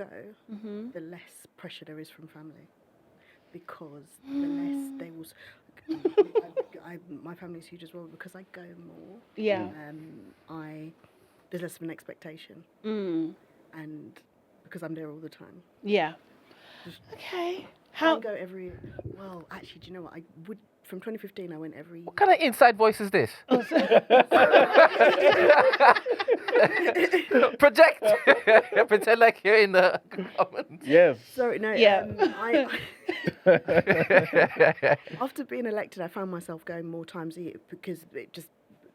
go, the less pressure there is from family, because the less they will. My family's huge as well because I go more. Yeah. There's less of an expectation, and because I'm there all the time. Yeah. Okay. I go every. Well, actually, do you know what? I would. From 2015, I went every. What kind of inside voice is this? Project. Pretend like you're in the comments. Yes. Sorry, no. Yeah. After being elected, I found myself going more times a year because it just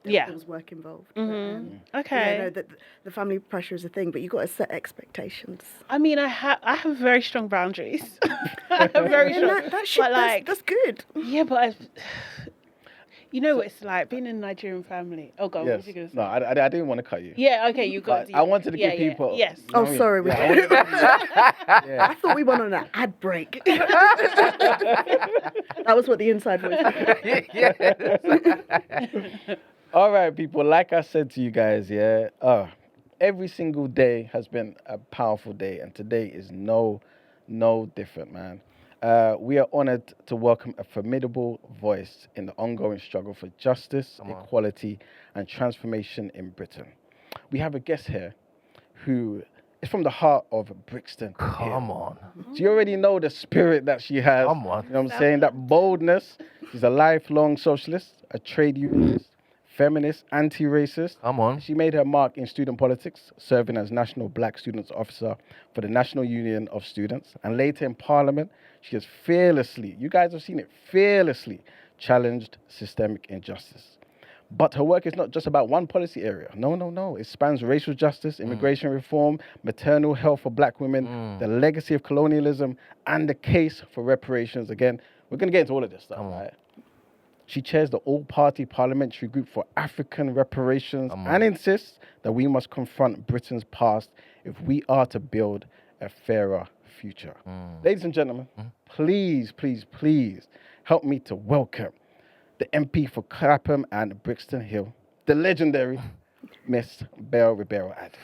Yeah. there was work involved. Okay. Yeah, no, the family pressure is a thing, but you got to set expectations. I mean, I have very strong boundaries. I have very strong. That's good. Yeah, but you know what it's like being in a Nigerian family. Oh God, what Yes. was you gonna say? No, I didn't want to cut you. Yeah. Okay, you got. But I wanted to give people. Yes. you know what I mean? Sorry. Yeah. I thought we went on an ad break. That was what the inside voice was. All right, people. Like I said to you guys, every single day has been a powerful day, and today is no different, man. We are honored to welcome a formidable voice in the ongoing struggle for justice, equality, and transformation in Britain. We have a guest here who is from the heart of Brixton Hill. Come on. So you already know the spirit that she has. Come on. You know what I'm saying? That boldness. She's a lifelong socialist, a trade unionist, feminist, anti-racist. Come on. She made her mark in student politics, serving as National Black Students Officer for the National Union of Students. And later in Parliament, she has fearlessly, you guys have seen it, fearlessly challenged systemic injustice. But her work is not just about one policy area. No. It spans racial justice, immigration reform, maternal health for black women, the legacy of colonialism, and the case for reparations. Again, we're going to get into all of this stuff, right? She chairs the all-party parliamentary group for African reparations and insists that we must confront Britain's past if we are to build a fairer future. Ladies and gentlemen, please help me to welcome the MP for Clapham and Brixton Hill, the legendary Miss Bell Ribeiro-Addy.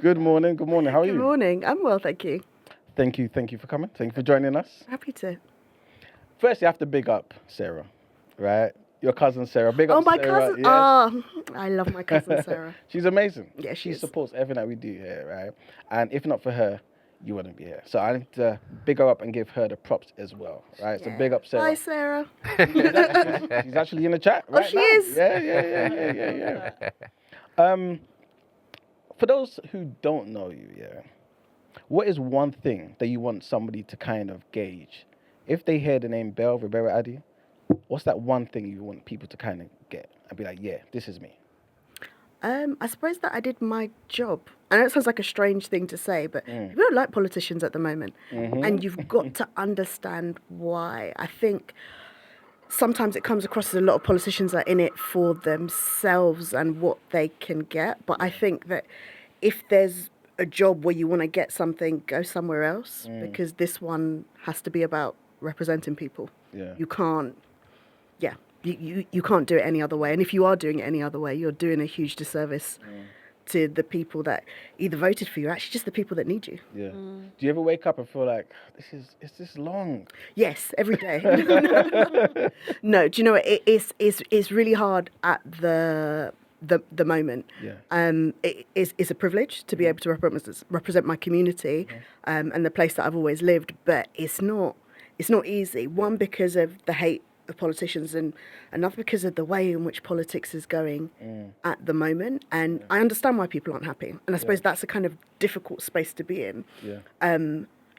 Good morning. How are you? Good morning. I'm well, thank you. Thank you for coming. Thank you for joining us. Happy to. First, you have to big up Sarah, right? Your cousin Sarah. Big up my Sarah. cousin. Yes. Oh, I love my cousin Sarah. She's amazing. Yeah, she is. supports everything that we do here, right? And if not for her, you wouldn't be here. So I need to big her up and give her the props as well, right? Yeah. So big up Sarah. Hi, Sarah. She's actually in the chat right she now. is? Yeah. For those who don't know you, what is one thing that you want somebody to kind of gauge? If they hear the name Bell Ribeiro-Addy, what's that one thing you want people to kind of get and be like, yeah, this is me? I suppose that I did my job. I know it sounds like a strange thing to say, but we don't like politicians at the moment. And you've got to understand why. I think sometimes it comes across as a lot of politicians are in it for themselves and what they can get. But I think that if there's a job where you want to get something, go somewhere else, because this one has to be about representing people. Yeah. You can't, you can't do it any other way. And if you are doing it any other way, you're doing a huge disservice to the people that either voted for you, or actually just the people that need you. Yeah. Do you ever wake up and feel like, is this long? Yes, every day. No, do you know what? It's really hard at the moment. Yeah. It's a privilege to be able to represent my community and the place that I've always lived, but it's not easy. One, because of the hate of politicians, and another because of the way in which politics is going at the moment. And I understand why people aren't happy, and I suppose that's a kind of difficult space to be in.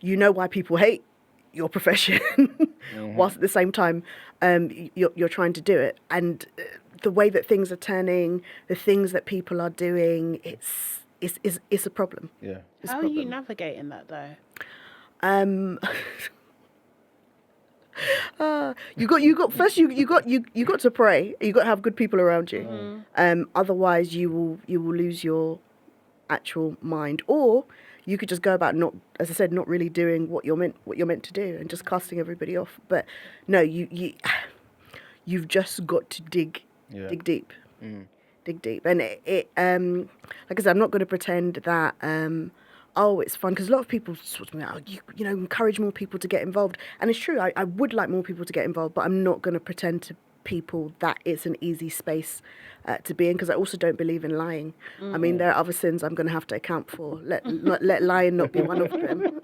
You know why people hate your profession, whilst at the same time you're trying to do it, and the way that things are turning, the things that people are doing, it's a problem. Yeah. How are you navigating that though? You got to pray. You got to have good people around you. Otherwise, you will lose your actual mind, or you could just go about not really doing what you're meant to do, and just casting everybody off. But no, you've just got to dig deep. dig deep. And like I said, I'm not going to pretend that, oh, it's fun, because a lot of people sort of, you know, encourage more people to get involved. And it's true, I would like more people to get involved, but I'm not going to pretend to people that it's an easy space to be in, because I also don't believe in lying. I mean, there are other sins I'm going to have to account for. Let lying not be one of them.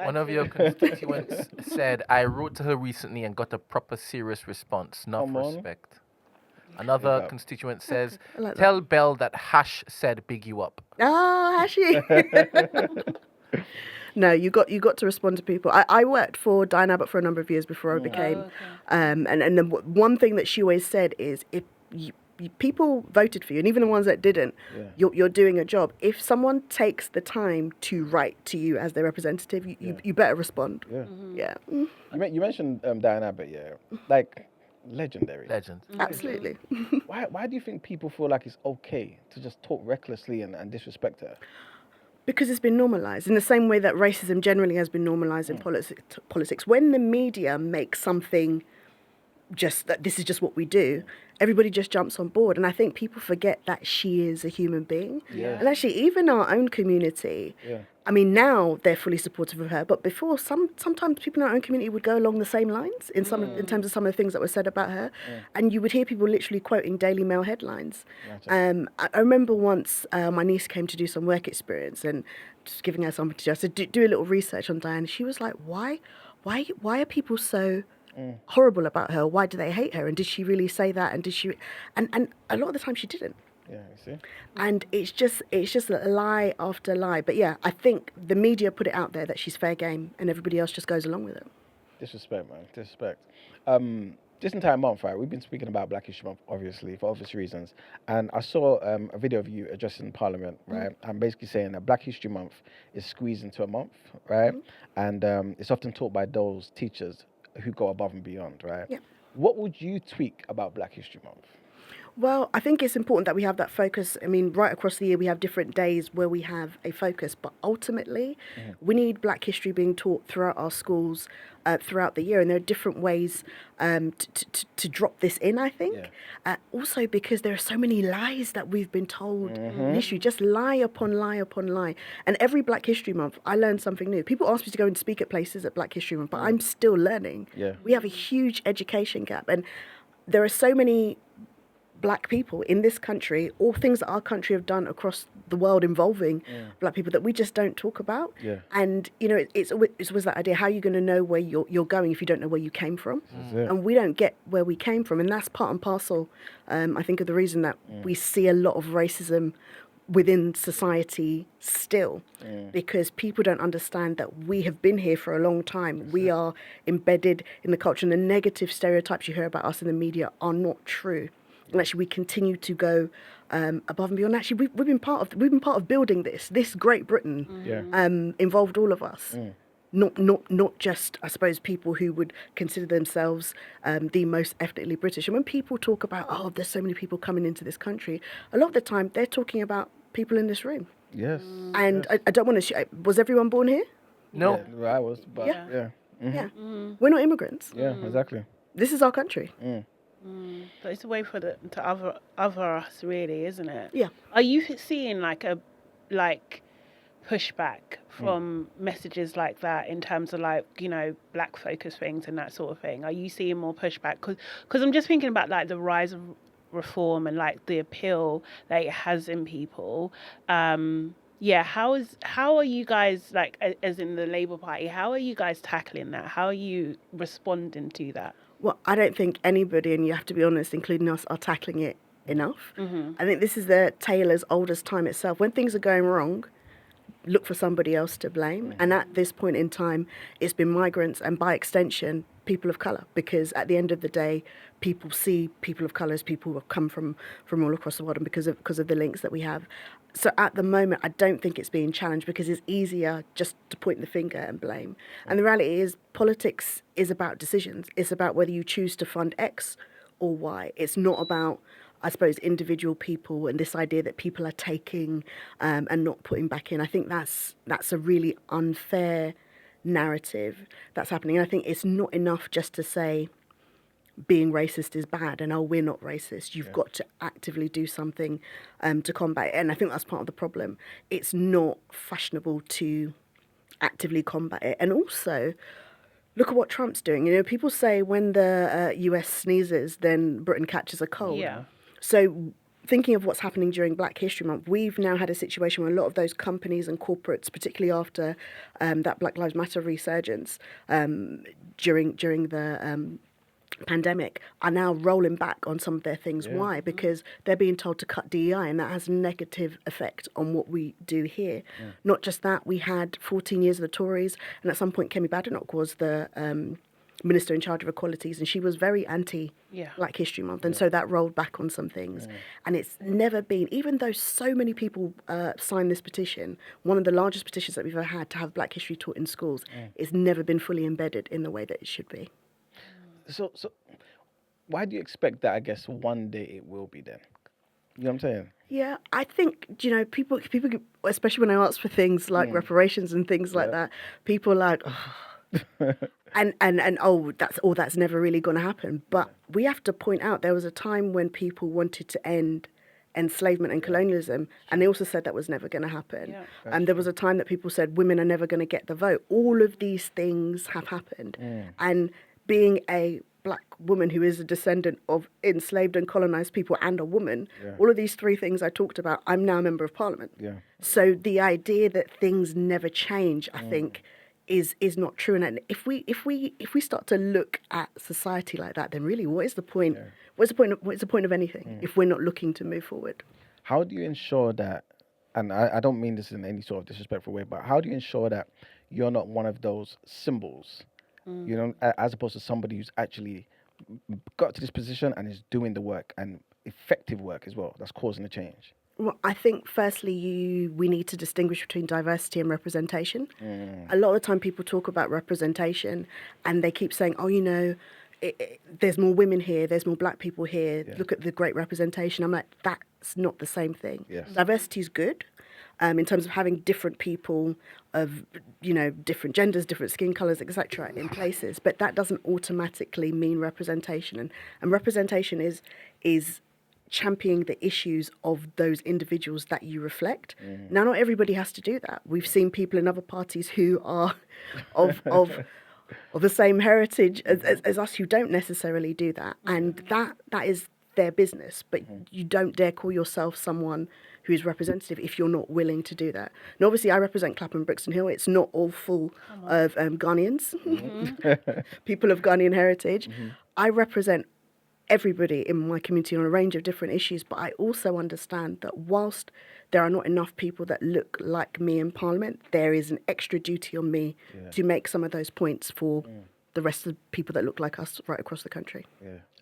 One of your constituents said, I wrote to her recently and got a proper serious response. Enough Come on. respect. Another up. constituent says, I like that. tell Bell that Hash said big you up. Ah, Hashi. No, you got to respond to people. I worked for Diane Abbott for a number of years before I became, and then one thing that she always said is, if people voted for you, and even the ones that didn't, you're doing a job. If someone takes the time to write to you as their representative, you better respond. Yeah. Yeah, You mentioned Diane Abbott, like legendary. Legend. absolutely. Why do you think people feel like it's okay to just talk recklessly and disrespect her? Because it's been normalised in the same way that racism generally has been normalised in politics. When the media makes something just that this is just what we do, everybody just jumps on board. And I think people forget that she is a human being. Yes. And actually, even our own community, I mean, now they're fully supportive of her, but before, sometimes people in our own community would go along the same lines in terms of some of the things that were said about her. And you would hear people literally quoting Daily Mail headlines. I remember once my niece came to do some work experience, and just giving her something to do. I said, do a little research on Diane. She was like, why are people so horrible about her? Why do they hate her? And did she really say that? And did she? And a lot of the time she didn't. Yeah, you see. And it's just lie after lie. But yeah, I think the media put it out there that she's fair game, and everybody else just goes along with it. Disrespect, man. Disrespect. This entire month, right, we've been speaking about Black History Month, obviously, for obvious reasons. And I saw a video of you addressing Parliament, right? I'm basically saying that Black History Month is squeezed into a month, right? And it's often taught by those teachers who go above and beyond, right? Yeah. What would you tweak about Black History Month? Well, I think it's important that we have that focus. I mean, right across the year, we have different days where we have a focus, but ultimately, we need Black history being taught throughout our schools throughout the year, and there are different ways to drop this in, I think. Also, because there are so many lies that we've been told in history, just lie upon lie upon lie. And every Black History Month, I learn something new. People ask me to go and speak at places at Black History Month, but I'm still learning. We have a huge education gap, and there are so many Black people in this country, all things that our country have done across the world involving Black people that we just don't talk about. And you know, it's always that idea: how are you going to know where you're going if you don't know where you came from? And we don't get where we came from, and that's part and parcel, I think, of the reason that we see a lot of racism within society still, because people don't understand that we have been here for a long time. We are embedded in the culture, and the negative stereotypes you hear about us in the media are not true. And actually, we continue to go above and beyond. Actually, we've been part of building this Great Britain. Involved all of us, not just, I suppose, people who would consider themselves the most ethnically British. And when people talk about, oh, there's so many people coming into this country, a lot of the time they're talking about people in this room. Yes. And I don't want to. Was everyone born here? No. Yeah, I was, but yeah. We're not immigrants. Yeah, exactly. This is our country. But it's a way for to other us, really, isn't it? Yeah. Are you seeing like pushback from messages like that in terms of, like, you know, Black focus things and that sort of thing? Are you seeing more pushback? Because I'm just thinking about like the rise of reform and like the appeal that it has in people. How are you guys, like, as in the Labour Party, how are you guys tackling that? How are you responding to that? Well, I don't think anybody, and you have to be honest, including us, are tackling it enough. I think this is the tale as old as time itself. When things are going wrong, look for somebody else to blame. And at this point in time, it's been migrants and, by extension, people of colour. Because at the end of the day, people see people of colour as people who have come from all across the world, and because of the links that we have. So at the moment, I don't think it's being challenged, because it's easier just to point the finger and blame. And the reality is, politics is about decisions. It's about whether you choose to fund X or Y. It's not about, I suppose, individual people and this idea that people are taking and not putting back in. I think that's a really unfair narrative that's happening. And I think it's not enough just to say, being racist is bad and, oh, we're not racist. You've got to actively do something to combat it. And I think that's part of the problem. It's not fashionable to actively combat it. And also, look at what Trump's doing. You know, people say when the US sneezes, then Britain catches a cold. Yeah. So thinking of what's happening during Black History Month, we've now had a situation where a lot of those companies and corporates, particularly after that Black Lives Matter resurgence during the pandemic, are now rolling back on some of their things. Why? Because they're being told to cut DEI, and that has a negative effect on what we do here. Not just that, we had 14 years of the Tories, and at some point Kemi Badenoch was the minister in charge of equalities, and she was very anti-Black History Month, and so that rolled back on some things. And it's never been, even though so many people signed this petition, one of the largest petitions that we've ever had to have Black history taught in schools, it's never been fully embedded in the way that it should be. So why do you expect that, I guess, one day it will be then? You know what I'm saying? Yeah, I think, you know, people, especially when I ask for things like reparations and things like that, people are like, oh. and that's never really going to happen. But we have to point out there was a time when people wanted to end enslavement and colonialism, and they also said that was never going to happen. And there was a time that people said women are never going to get the vote. All of these things have happened. And being a Black woman who is a descendant of enslaved and colonized people and a woman, all of these three things I talked about, I'm now a member of Parliament. So the idea that things never change, I think, is not true. And if we start to look at society like that, then really, what is the point? What's the point of anything if we're not looking to move forward? How do you ensure that? And I don't mean this in any sort of disrespectful way, but how do you ensure that you're not one of those symbols? You know, as opposed to somebody who's actually got to this position and is doing the work and effective work as well, that's causing the change? Well, I think firstly, we need to distinguish between diversity and representation. A lot of the time people talk about representation and they keep saying, oh, you know, there's more women here, there's more Black people here, look at the great representation. I'm like, that's not the same thing. Diversity is good. In terms of having different people of, you know, different genders, different skin colours, etc. in places, but that doesn't automatically mean representation. And representation is championing the issues of those individuals that you reflect. Now, not everybody has to do that. We've seen people in other parties who are of the same heritage as us who don't necessarily do that, and that is their business. But you don't dare call yourself someone who is representative if you're not willing to do that. And obviously I represent Clapham and Brixton Hill. It's not all full of Ghanaians, people of Ghanaian heritage. I represent everybody in my community on a range of different issues, but I also understand that whilst there are not enough people that look like me in Parliament, there is an extra duty on me to make some of those points for the rest of the people that look like us right across the country.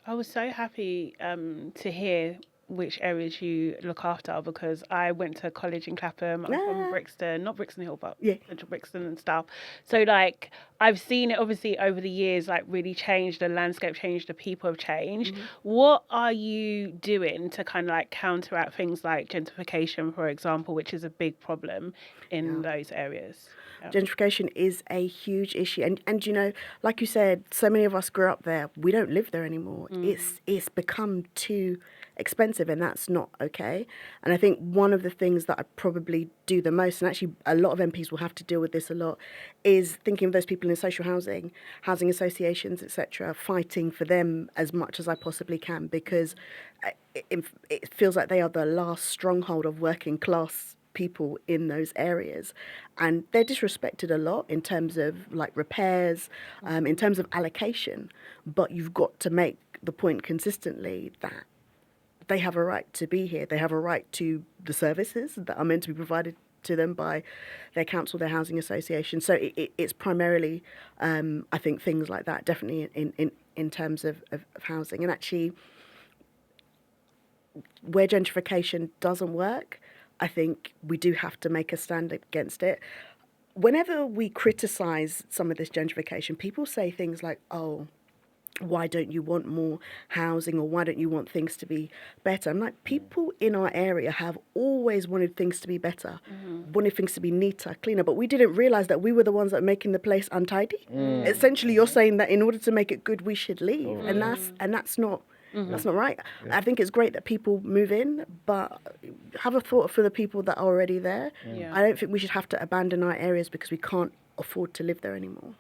I was so happy to hear which areas you look after, because I went to college in Clapham. I'm from Brixton, not Brixton Hill, but Central Brixton and stuff. So like I've seen it obviously over the years, like really change, the landscape changed, the people have changed. What are you doing to kind of like counteract things like gentrification, for example, which is a big problem in those areas? Gentrification is a huge issue, and you know, like you said, so many of us grew up there. We don't live there anymore. It's become too expensive, and that's not okay. And I think one of the things that I probably do the most, and actually a lot of MPs will have to deal with this a lot, is thinking of those people in social housing associations, etc., fighting for them as much as I possibly can, because it feels like they are the last stronghold of working class people in those areas, and they're disrespected a lot in terms of like repairs, in terms of allocation, but you've got to make the point consistently that they have a right to be here. They have a right to the services that are meant to be provided to them by their council, their housing association. So it's primarily, I think, things like that, definitely in terms of housing. And actually, where gentrification doesn't work, I think we do have to make a stand against it. Whenever we criticise some of this gentrification, people say things like, oh, why don't you want more housing, or why don't you want things to be better? I'm like, people in our area have always wanted things to be better, wanted things to be neater, cleaner, but we didn't realise that we were the ones that were making the place untidy. Essentially, you're saying that in order to make it good, we should leave, and that's not. That's not right. I think it's great that people move in, but have a thought for the people that are already there. Yeah. I don't think we should have to abandon our areas because we can't afford to live there anymore.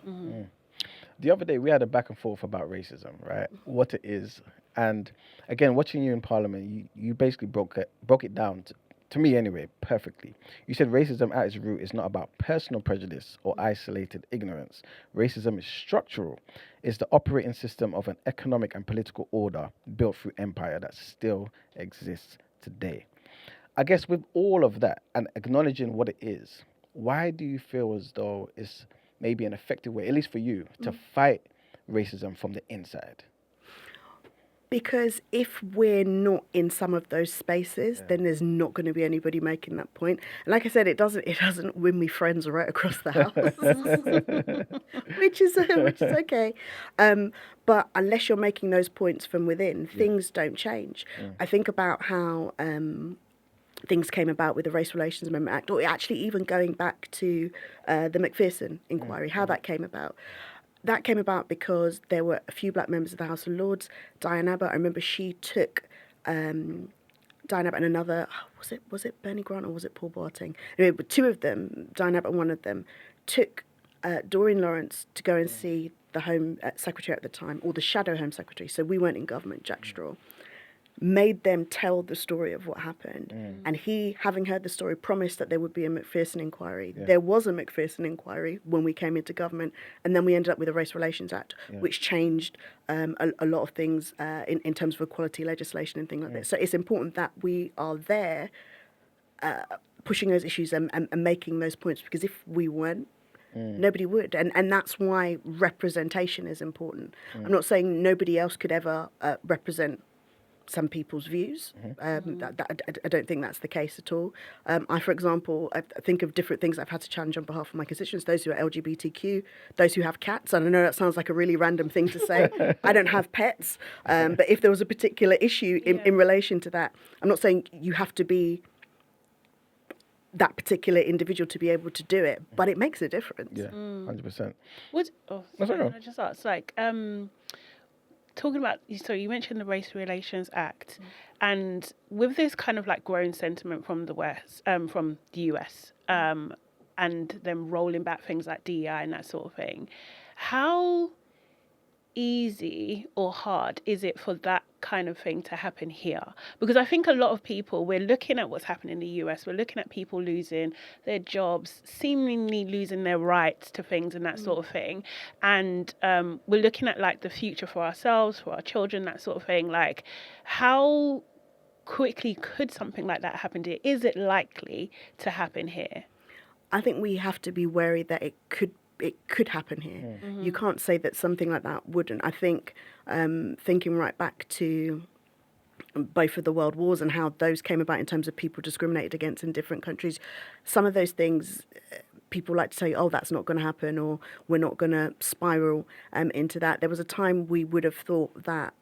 The other day, we had a back and forth about racism, right? What it is. And again, watching you in Parliament, you basically broke it down, to me anyway, perfectly. You said racism at its root is not about personal prejudice or isolated ignorance. Racism is structural. It's the operating system of an economic and political order built through empire that still exists today. I guess with all of that and acknowledging what it is, why do you feel as though it's maybe an effective way, at least for you, to fight racism from the inside? Because if we're not in some of those spaces, then there's not going to be anybody making that point. And like I said, it doesn't win me friends right across the house, which is okay. But unless you're making those points from within, things don't change. I think about how things came about with the Race Relations Amendment Act, or actually even going back to the Macpherson inquiry, how that came about. That came about because there were a few black members of the House of Lords. Diane Abbott, I remember she took Diane Abbott and another, was it Bernie Grant or was it Paul Boateng? Anyway, but two of them, Diane Abbott and one of them, took Doreen Lawrence to go and see the Home Secretary at the time, or the Shadow Home Secretary, so we weren't in government, Jack Straw, made them tell the story of what happened. And he, having heard the story, promised that there would be a Macpherson inquiry. There was a Macpherson inquiry when we came into government, and then we ended up with a Race Relations Act, which changed a lot of things in terms of equality legislation and things like that. So it's important that we are there pushing those issues and making those points, because if we weren't, nobody would. And that's why representation is important. I'm not saying nobody else could ever represent some people's views. I don't think that's the case at all. I, for example, I think of different things I've had to challenge on behalf of my constituents, those who are LGBTQ, those who have cats. And I know that sounds like a really random thing to say. I don't have pets. But if there was a particular issue in relation to that, I'm not saying you have to be that particular individual to be able to do it, but it makes a difference. Yeah, 100%. I just asked, like, talking about, so you mentioned the Race Relations Act, and with this kind of like growing sentiment from the West, from the US, and them rolling back things like DEI and that sort of thing, how easy or hard is it for that kind of thing to happen here? Because I think a lot of people, we're looking at what's happening in the US, we're looking at people losing their jobs, seemingly losing their rights to things and that sort of thing, and we're looking at like the future for ourselves, for our children, that sort of thing. Like, how quickly could something like that happen here? Is it likely to happen here? I think we have to be wary that it could happen here. You can't say that something like that wouldn't. I think thinking right back to both of the world wars and how those came about in terms of people discriminated against in different countries, some of those things people like to say, oh, that's not going to happen, or we're not going to spiral into that. There was a time we would have thought that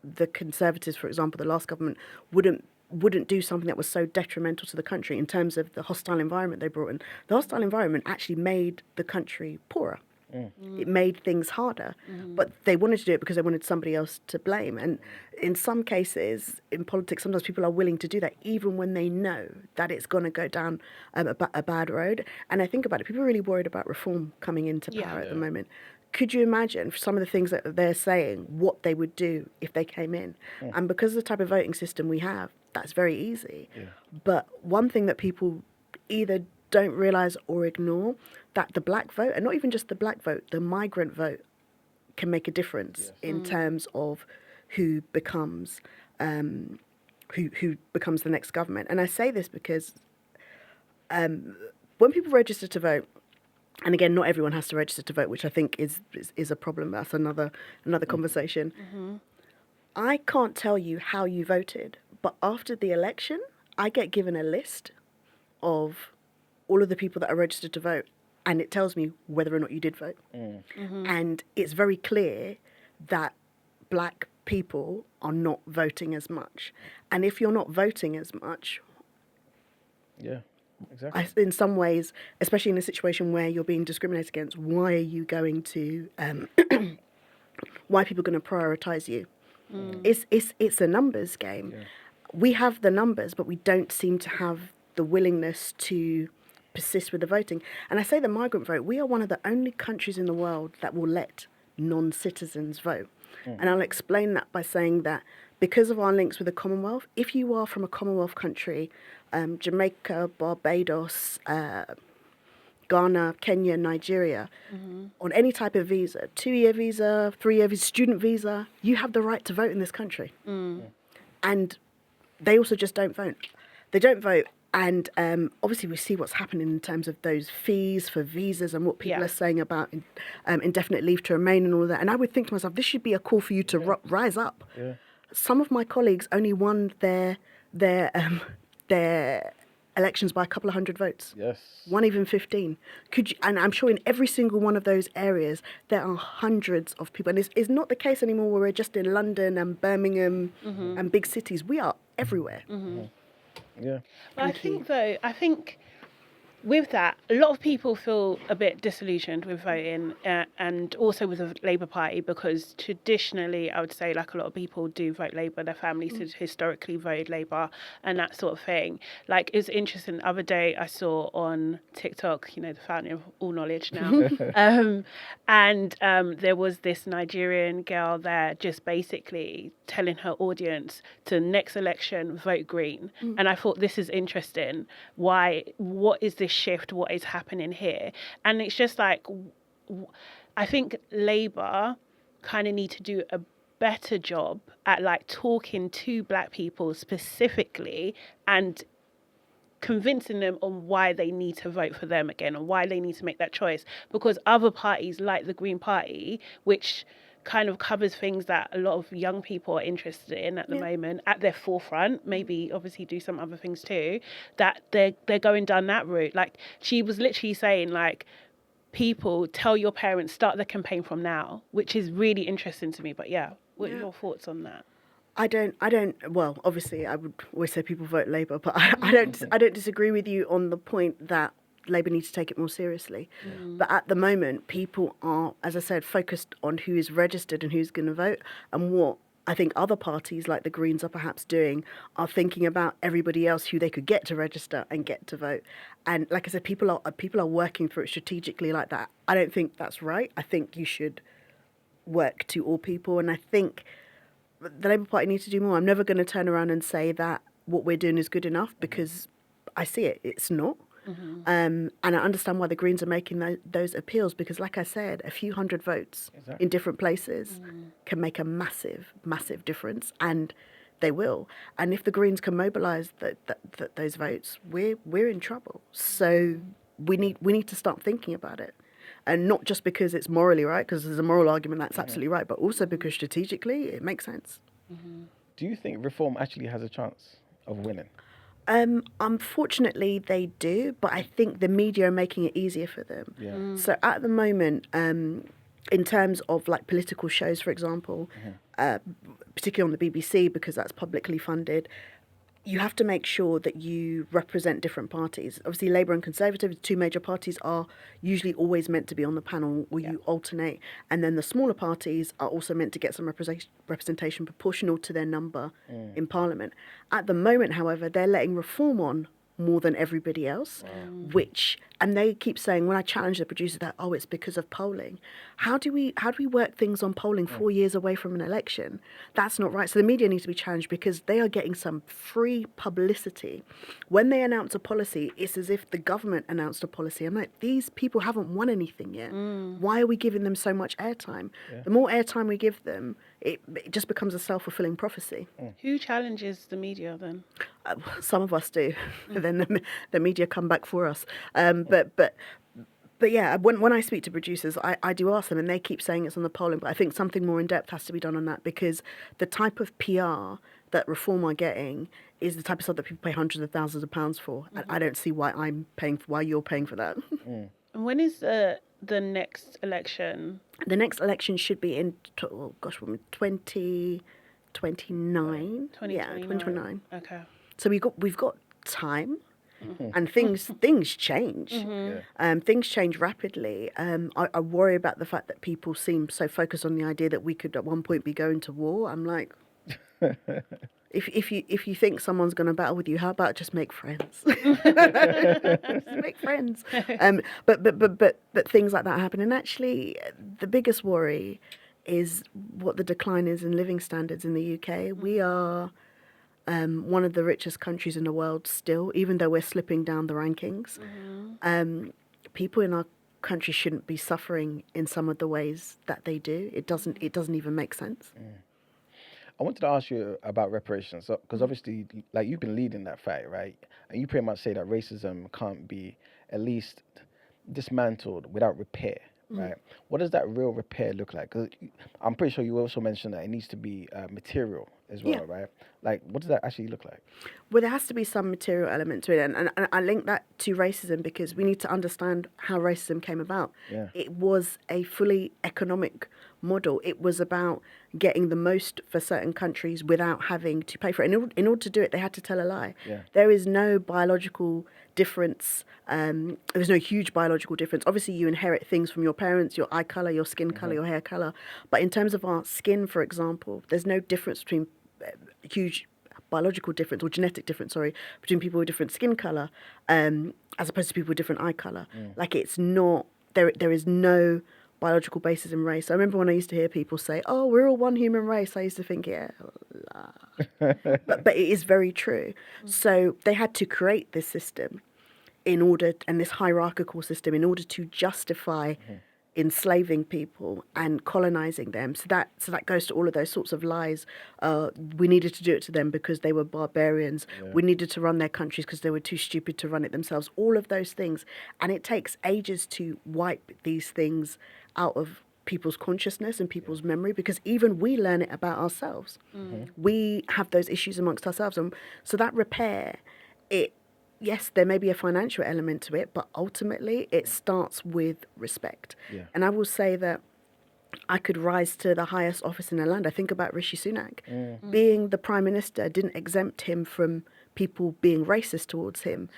the Conservatives, for example, the last government, wouldn't do something that was so detrimental to the country in terms of the hostile environment they brought in. The hostile environment actually made the country poorer. It made things harder. But they wanted to do it because they wanted somebody else to blame. And in some cases, in politics, sometimes people are willing to do that even when they know that it's going to go down a bad road. And I think about it, people are really worried about reform coming into power at the moment. Could you imagine some of the things that they're saying, what they would do if they came in? And because of the type of voting system we have, that's very easy. But one thing that people either don't realise or ignore, that the black vote, and not even just the black vote, the migrant vote can make a difference in terms of who becomes who becomes the next government. And I say this because when people register to vote, and again, not everyone has to register to vote, which I think is a problem. That's another conversation. I can't tell you how you voted, but after the election, I get given a list of all of the people that are registered to vote, and it tells me whether or not you did vote. And it's very clear that black people are not voting as much. And if you're not voting as much, Yeah, exactly. in some ways, especially in a situation where you're being discriminated against, why are you going to, why are people going to prioritise you? It's a numbers game. Yeah. We have the numbers, but we don't seem to have the willingness to persist with the voting. And I say the migrant vote, we are one of the only countries in the world that will let non-citizens vote. And I'll explain that by saying that because of our links with the Commonwealth, if you are from a Commonwealth country, Jamaica, Barbados, Ghana, Kenya, Nigeria, on any type of visa, 2-year visa, 3-year visa, student visa, you have the right to vote in this country. And they also just don't vote. They don't vote. And obviously we see what's happening in terms of those fees for visas and what people are saying about indefinite leave to remain and all of that. And I would think to myself, this should be a call for you to rise up. Yeah. Some of my colleagues only won their elections by a couple of hundred votes. Yes. One even 15. And I'm sure in every single one of those areas, there are hundreds of people. And it's not the case anymore where we're just in London and Birmingham and big cities. We are everywhere. Yeah. But I think with that, a lot of people feel a bit disillusioned with voting and also with the Labour Party, because traditionally, I would say, like, a lot of people do vote Labour. Their families had historically voted Labour and that sort of thing. Like, it was interesting. The other day, I saw on TikTok, the fountain of all knowledge now, and there was this Nigerian girl there just basically telling her audience to next election, vote Green. And I thought, this is interesting. What is this shift? What is happening here? And it's just like, I think Labour kind of need to do a better job at like talking to black people specifically and convincing them on why they need to vote for them again and why they need to make that choice, because other parties like the Green Party, which kind of covers things that a lot of young people are interested in at the moment at their forefront, maybe obviously do some other things too, that they're going down that route. Like, she was literally saying, like, people, tell your parents, start the campaign from now, which is really interesting to me. But what are your thoughts on that? I don't, well, obviously I would always say people vote Labour, but I don't disagree with you on the point that Labour needs to take it more seriously. But at the moment, people are, as I said, focused on who is registered and who's going to vote. And what I think other parties like the Greens are perhaps doing are thinking about everybody else who they could get to register and get to vote. And like I said, people are working through it strategically like that. I don't think that's right. I think you should work to all people. And I think the Labour Party needs to do more. I'm never going to turn around and say that what we're doing is good enough, because I see it. It's not. And I understand why the Greens are making those appeals, because, like I said, a few hundred votes in different places can make a massive, massive difference, and they will. And if the Greens can mobilise those votes, we're in trouble. So we need to start thinking about it, and not just because it's morally right, because there's a moral argument that's absolutely right, but also because strategically it makes sense. Do you think reform actually has a chance of winning? Unfortunately, they do, but I think the media are making it easier for them. Yeah. So at the moment, in terms of like political shows, for example, particularly on the BBC, because that's publicly funded, you have to make sure that you represent different parties. Obviously, Labour and Conservative, the two major parties, are usually always meant to be on the panel, or you alternate. And then the smaller parties are also meant to get some representation proportional to their number in Parliament. At the moment, however, they're letting reform on more than everybody else, and they keep saying, when I challenge the producers, that, it's because of polling. How do we work things on polling 4 years away from an election? That's not right. So the media needs to be challenged, because they are getting some free publicity. When they announce a policy, it's as if the government announced a policy. I'm like, these people haven't won anything yet. Why are we giving them so much airtime? The more airtime we give them, it just becomes a self-fulfilling prophecy. Who challenges the media then? Some of us do. Then the media come back for us. But yeah, when I speak to producers, I do ask them, and they keep saying it's on the polling, but I think something more in depth has to be done on that, because the type of PR that Reform are getting is the type of stuff that people pay hundreds of thousands of pounds for. And I don't see why you're paying for that. And when is the next election? The next election should be in, 2029. Yeah, 2029. Okay. So we've got time, and things change. Things change rapidly. I worry about the fact that people seem so focused on the idea that we could at one point be going to war. I'm like, if you think someone's going to battle with you, how about just make friends? Just make friends. But things like that happen. And actually, the biggest worry is what the decline is in living standards in the UK. We are one of the richest countries in the world still, even though we're slipping down the rankings. People in our country shouldn't be suffering in some of the ways that they do. It doesn't even make sense. I wanted to ask you about reparations, because obviously, like, you've been leading that fight, right? And you pretty much say that racism can't be at least dismantled without repair, right? What does that real repair look like? Because I'm pretty sure you also mentioned that it needs to be material as well, right? Like, what does that actually look like? Well, there has to be some material element to it, and I link that to racism because we need to understand how racism came about. It was a fully economic model. It was about getting the most for certain countries without having to pay for it. In order to do it, they had to tell a lie. There is no biological difference. There's no huge biological difference. Obviously, you inherit things from your parents, your eye color, your skin color, your hair color. But in terms of our skin, for example, there's no difference between huge biological difference or genetic difference, between people with different skin color as opposed to people with different eye color. Like, it's not, there is no biological basis in race. I remember when I used to hear people say, oh, we're all one human race, I used to think, yeah, but it is very true. So they had to create this system and this hierarchical system in order to justify enslaving people and colonizing them. So that goes to all of those sorts of lies. We needed to do it to them because they were barbarians. We needed to run their countries because they were too stupid to run it themselves. All of those things. And it takes ages to wipe these things out of people's consciousness and people's memory, because even we learn it about ourselves. We have those issues amongst ourselves. And so that repair, yes, there may be a financial element to it, but ultimately it starts with respect. And I will say that I could rise to the highest office in the land. I think about Rishi Sunak. Being the Prime Minister didn't exempt him from people being racist towards him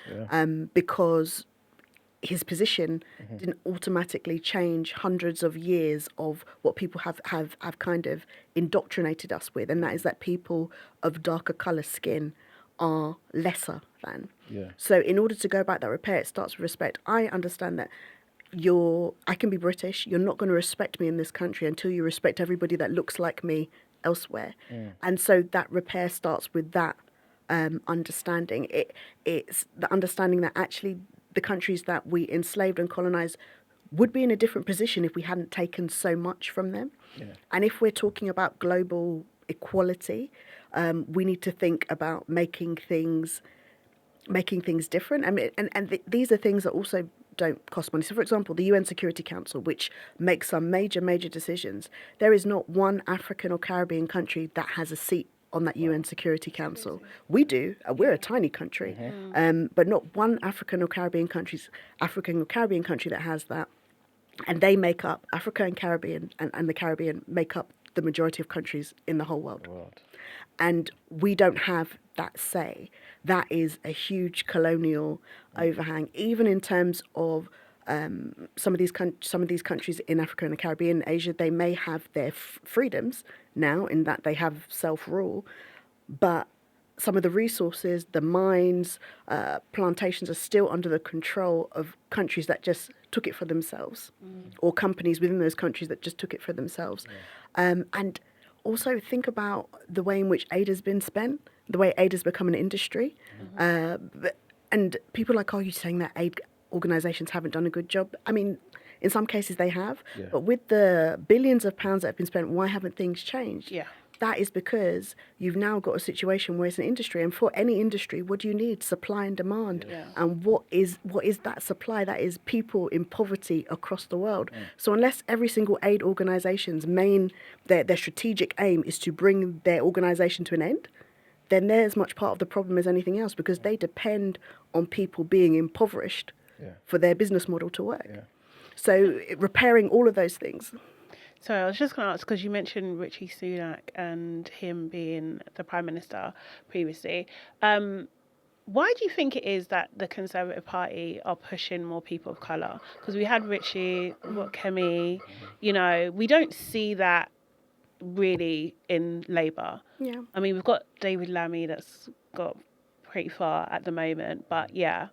because his position didn't automatically change hundreds of years of what people have kind of indoctrinated us with, and that is that people of darker colour skin are lesser than. So in order to go about that repair, it starts with respect. I understand that I can be British, you're not going to respect me in this country until you respect everybody that looks like me elsewhere. And so that repair starts with that understanding. It's the understanding that actually the countries that we enslaved and colonized would be in a different position if we hadn't taken so much from them. And if we're talking about global equality, we need to think about making things different. I mean, and these are things that also don't cost money. So, for example, the UN Security Council, which makes some major decisions, there is not one African or Caribbean country that has a seat on that UN Security Council. We do. We're a tiny country, but not one African or Caribbean country that has that. And they make up, Africa and Caribbean and the Caribbean make up the majority of countries in the whole world. And we don't have that say. That is a huge colonial overhang, even in terms of some of these countries in Africa and the Caribbean, Asia. They may have their freedoms now in that they have self-rule, but some of the resources, the mines, plantations are still under the control of countries that just took it for themselves, or companies within those countries that just took it for themselves. And also think about the way in which aid has been spent, the way aid has become an industry. And people are like, oh, you're saying that aid organisations haven't done a good job. I mean, in some cases they have, but with the billions of pounds that have been spent, why haven't things changed? That is because you've now got a situation where it's an industry, and for any industry, what do you need? Supply and demand. And what is that supply? That is people in poverty across the world. So unless every single aid organisation's their strategic aim is to bring their organisation to an end, then they're as much part of the problem as anything else, because they depend on people being impoverished for their business model to work. So repairing all of those things. So I was just going to ask, because you mentioned Richie Sunak and him being the Prime Minister previously. Why do you think it is that the Conservative Party are pushing more people of colour? Because we had Richie, what Kemi, we don't see that really in Labour. Yeah. I mean, we've got David Lammy that's got pretty far at the moment, but yeah.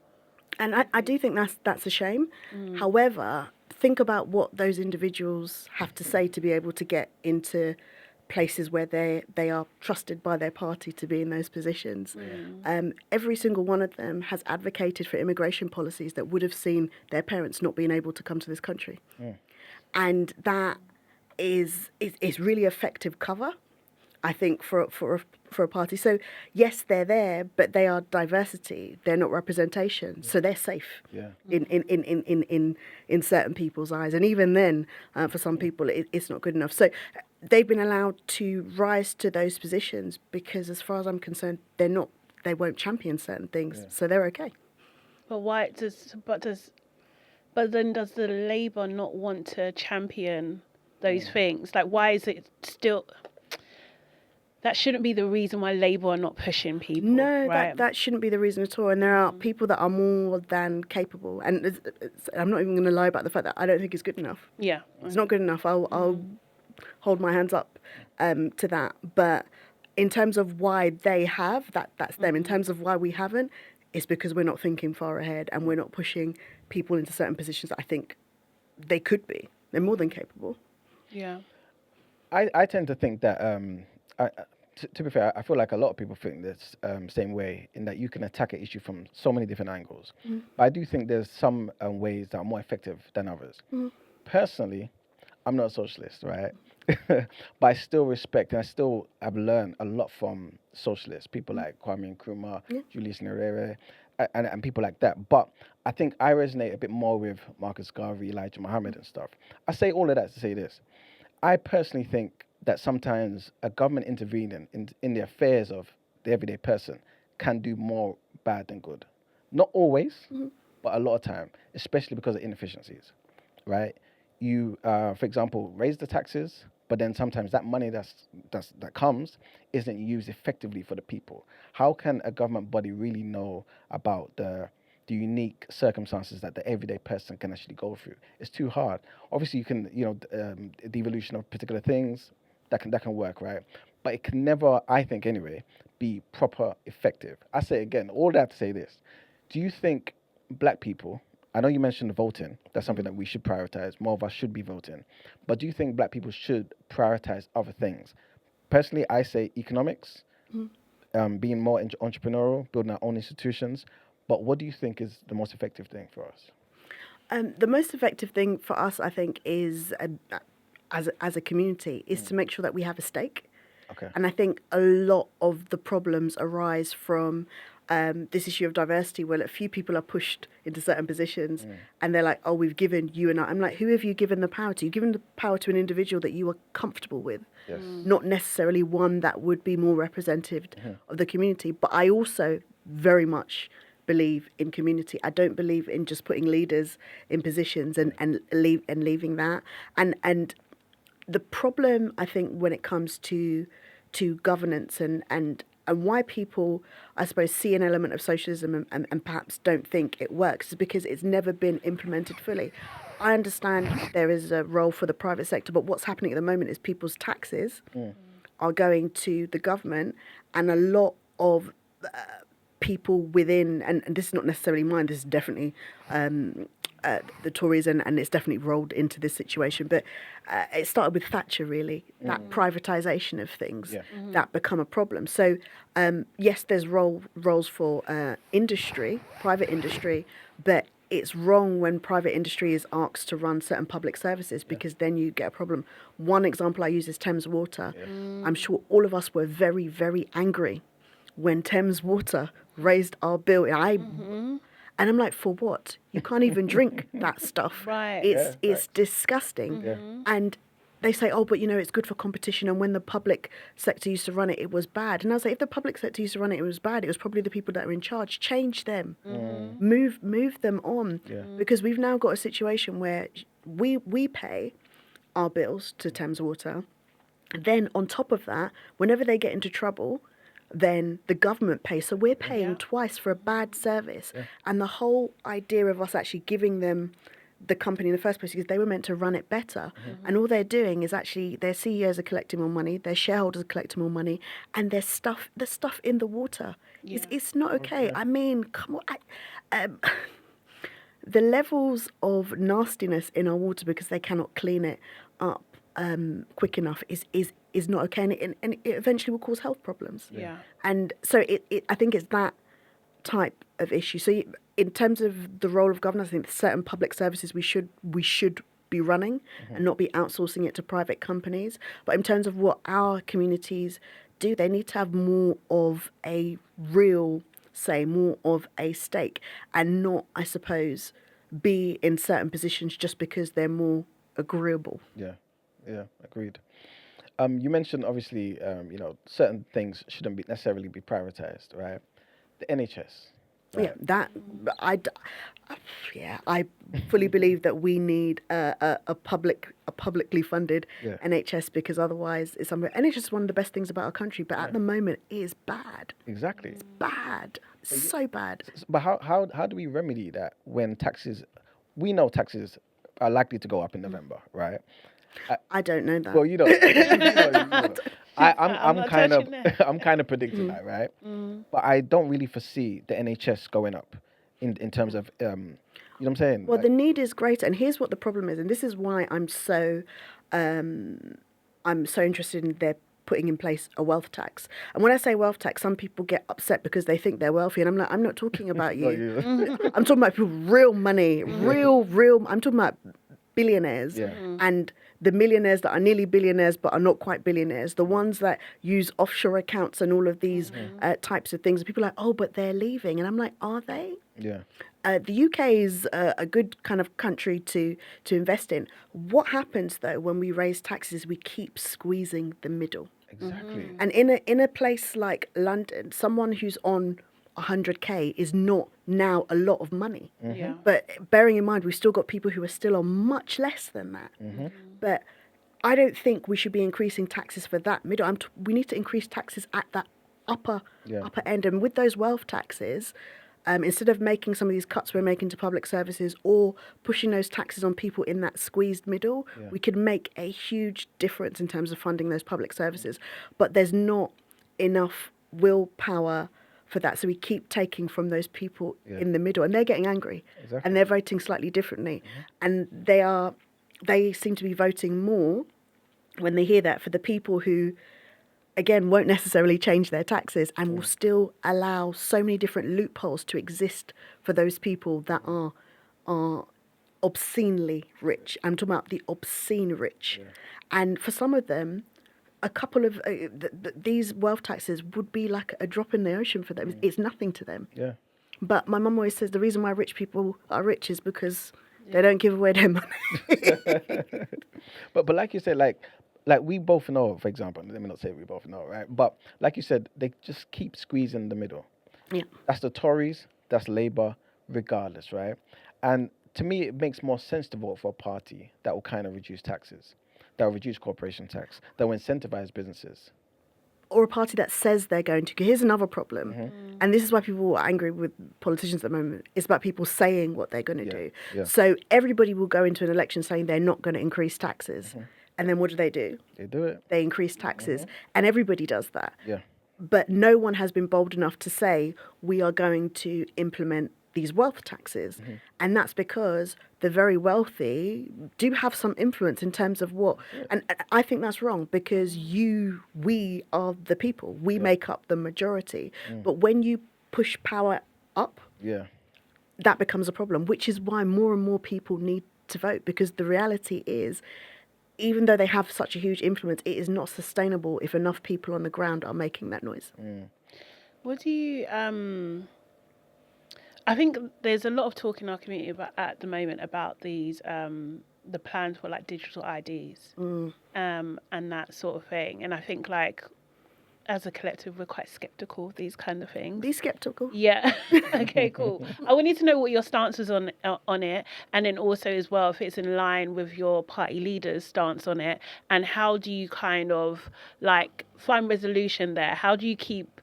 And I do think that's a shame. However, think about what those individuals have to say to be able to get into places where they are trusted by their party to be in those positions. Every single one of them has advocated for immigration policies that would have seen their parents not being able to come to this country. And that is really effective cover, I think, for a party. So yes, they're there, but they are diversity. They're not representation. So they're safe in certain people's eyes. And even then, for some people, it's not good enough. So they've been allowed to rise to those positions because, as far as I'm concerned, they won't champion certain things. So they're okay. But why but then does the Labour not want to champion those things? Like, why is it still? That shouldn't be the reason why Labour are not pushing people. No, right? that shouldn't be the reason at all. And there are people that are more than capable. And I'm not even going to lie about the fact that I don't think it's good enough. Yeah. It's not good enough. I'll hold my hands up to that. But in terms of why they have, that's them. In terms of why we haven't, it's because we're not thinking far ahead and we're not pushing people into certain positions that I think they could be. They're more than capable. Yeah. I tend to think that, to be fair, I feel like a lot of people think this same way, in that you can attack an issue from so many different angles. But I do think there's some ways that are more effective than others. Personally, I'm not a socialist, right? But I still respect and I still have learned a lot from socialists, people like Kwame Nkrumah, Julius Nyerere, and people like that. But I think I resonate a bit more with Marcus Garvey, Elijah Muhammad and stuff. I say all of that to say this. I personally think that sometimes a government intervening in the affairs of the everyday person can do more bad than good. Not always, but a lot of time, especially because of inefficiencies, right? You, for example, raise the taxes, but then sometimes that money that comes isn't used effectively for the people. How can a government body really know about the unique circumstances that the everyday person can actually go through? It's too hard. Obviously, you can, devolution of particular things, that can work, right? But it can never, I think anyway, be proper effective. I say again, all that to say this. Do you think black people, I know you mentioned voting, that's something that we should prioritize, more of us should be voting, but do you think black people should prioritize other things? Personally, I say economics, being more entrepreneurial, building our own institutions, but what do you think is the most effective thing for us? The most effective thing for us, I think, is as a community, is to make sure that we have a stake. Okay. And I think a lot of the problems arise from this issue of diversity, where a few people are pushed into certain positions and they're like, oh, we've given you and I. I'm like, who have you given the power to? You've given the power to an individual that you are comfortable with, not necessarily one that would be more representative of the community. But I also very much believe in community. I don't believe in just putting leaders in positions and leaving that. And the problem, I think, when it comes to governance and why people, I suppose, see an element of socialism and perhaps don't think it works is because it's never been implemented fully. I understand there is a role for the private sector, but what's happening at the moment is people's taxes are going to the government, and a lot of people within, and this is not necessarily mine, this is definitely the Tories, and it's definitely rolled into this situation, but it started with Thatcher, really, that privatisation of things that become a problem. So yes, there's roles for industry, private industry, but it's wrong when private industry is asked to run certain public services, because then you get a problem. One example I use is Thames Water. I'm sure all of us were very, very angry when Thames Water raised our bill. And I'm like, for what? You can't even drink that stuff. Right. It's disgusting. And they say, oh, but it's good for competition. And when the public sector used to run it, it was bad. And I was like, if the public sector used to run it, it was bad. It was probably the people that are in charge. Change them. Move them on. Because we've now got a situation where we pay, our bills to Thames Water. Then on top of that, whenever they get into trouble, then the government pays. So we're paying twice for a bad service. And the whole idea of us actually giving them the company in the first place is they were meant to run it better. And all they're doing is actually their CEOs are collecting more money, their shareholders are collecting more money, and the stuff in the water. It's not okay. I mean, come on. The levels of nastiness in our water because they cannot clean it up quick enough is not okay, and it eventually will cause health problems. And so I think it's that type of issue. So in terms of the role of government, I think certain public services we should be running and not be outsourcing it to private companies. But in terms of what our communities do, they need to have more of a real say, more of a stake, and not, I suppose, be in certain positions just because they're more agreeable. Yeah, agreed. You mentioned obviously, certain things shouldn't be necessarily be privatized, right? The NHS. Right? I fully believe that we need a publicly funded NHS, because otherwise it's something. NHS is one of the best things about our country, but at the moment it is bad. Exactly. It's bad. So bad. But how do we remedy that when taxes? We know taxes are likely to go up in November, right? I don't know that. Well, you know. I'm kind of predicting that, right? But I don't really foresee the NHS going up in terms of you know what I'm saying? Well, the need is greater, and here's what the problem is, and this is why I'm so interested in their putting in place a wealth tax. And when I say wealth tax, some people get upset because they think they're wealthy, and I'm like, I'm not talking about you. I'm talking about people, real money, real. I'm talking about billionaires and the millionaires that are nearly billionaires but are not quite billionaires, the ones that use offshore accounts and all of these types of things. People are like, oh, but they're leaving. And I'm like, are they? Yeah. The UK is a good kind of country to invest in. What happens, though, when we raise taxes, we keep squeezing the middle. Exactly. And in a place like London, someone who's on 100k is not now a lot of money. But bearing in mind, we've still got people who are still on much less than that. But I don't think we should be increasing taxes for that middle. We need to increase taxes at that upper end. And with those wealth taxes, instead of making some of these cuts we're making to public services or pushing those taxes on people in that squeezed middle, we could make a huge difference in terms of funding those public services. But there's not enough willpower for that, so we keep taking from those people in the middle, and they're getting angry, and they're voting slightly differently, and they seem to be voting more when they hear that for the people who, again, won't necessarily change their taxes and will still allow so many different loopholes to exist for those people that are obscenely rich. I'm talking about the obscene rich, and for some of them, a couple of these wealth taxes would be like a drop in the ocean for them. It's nothing to them. Yeah. But my mum always says the reason why rich people are rich is because they don't give away their money. But like you said, like we both know, for example, let me not say we both know, right? But like you said, they just keep squeezing the middle. Yeah. That's the Tories, that's Labour, regardless, right? And to me, it makes more sense to vote for a party that will kind of reduce taxes, that will reduce corporation tax, that will incentivize businesses. Or a party that says they're going to. Here's another problem. And this is why people are angry with politicians at the moment. It's about people saying what they're going to do. Yeah. So everybody will go into an election saying they're not going to increase taxes. And then what do? They do it. They increase taxes. And everybody does that. Yeah. But no one has been bold enough to say we are going to implement these wealth taxes. And that's because the very wealthy do have some influence in terms of what, and I think that's wrong, because we are the people, we make up the majority. But when you push power up, that becomes a problem, which is why more and more people need to vote, because the reality is, even though they have such a huge influence, it is not sustainable if enough people on the ground are making that noise. What do you I think there's a lot of talk in our community at the moment about these the plans for like digital IDs and that sort of thing. And I think like as a collective, we're quite skeptical of these kind of things. Be skeptical. Yeah. Okay, cool. I would need to know what your stance is on it, and then also as well if it's in line with your party leader's stance on it, and how do you kind of like find resolution there? How do you keep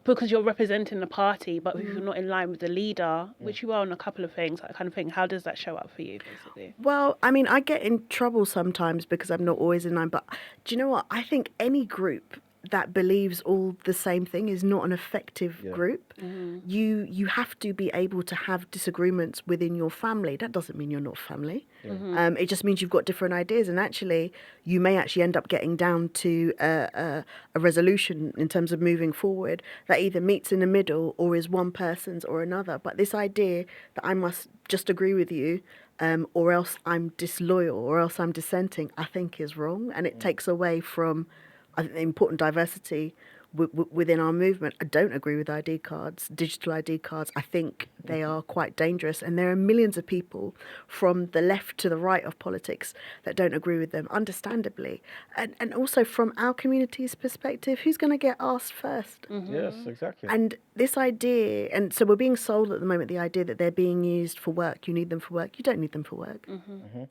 because you're representing the party, but if you're not in line with the leader, which you are on a couple of things, that kind of thing, how does that show up for you, basically? Well, I mean, I get in trouble sometimes because I'm not always in line, but do you know what? I think any group that believes all the same thing is not an effective group. You have to be able to have disagreements within your family. That doesn't mean you're not family. It just means you've got different ideas, and actually you may actually end up getting down to a resolution in terms of moving forward that either meets in the middle or is one person's or another. But this idea that I must just agree with you or else I'm disloyal or else I'm dissenting, I think is wrong, and it takes away from I think the important diversity within our movement. I don't agree with ID cards, digital ID cards. I think they are quite dangerous, and there are millions of people from the left to the right of politics that don't agree with them, understandably. And also from our community's perspective, who's going to get asked first? Yes, exactly. And this idea, and so we're being sold at the moment the idea that they're being used for work. You need them for work. You don't need them for work.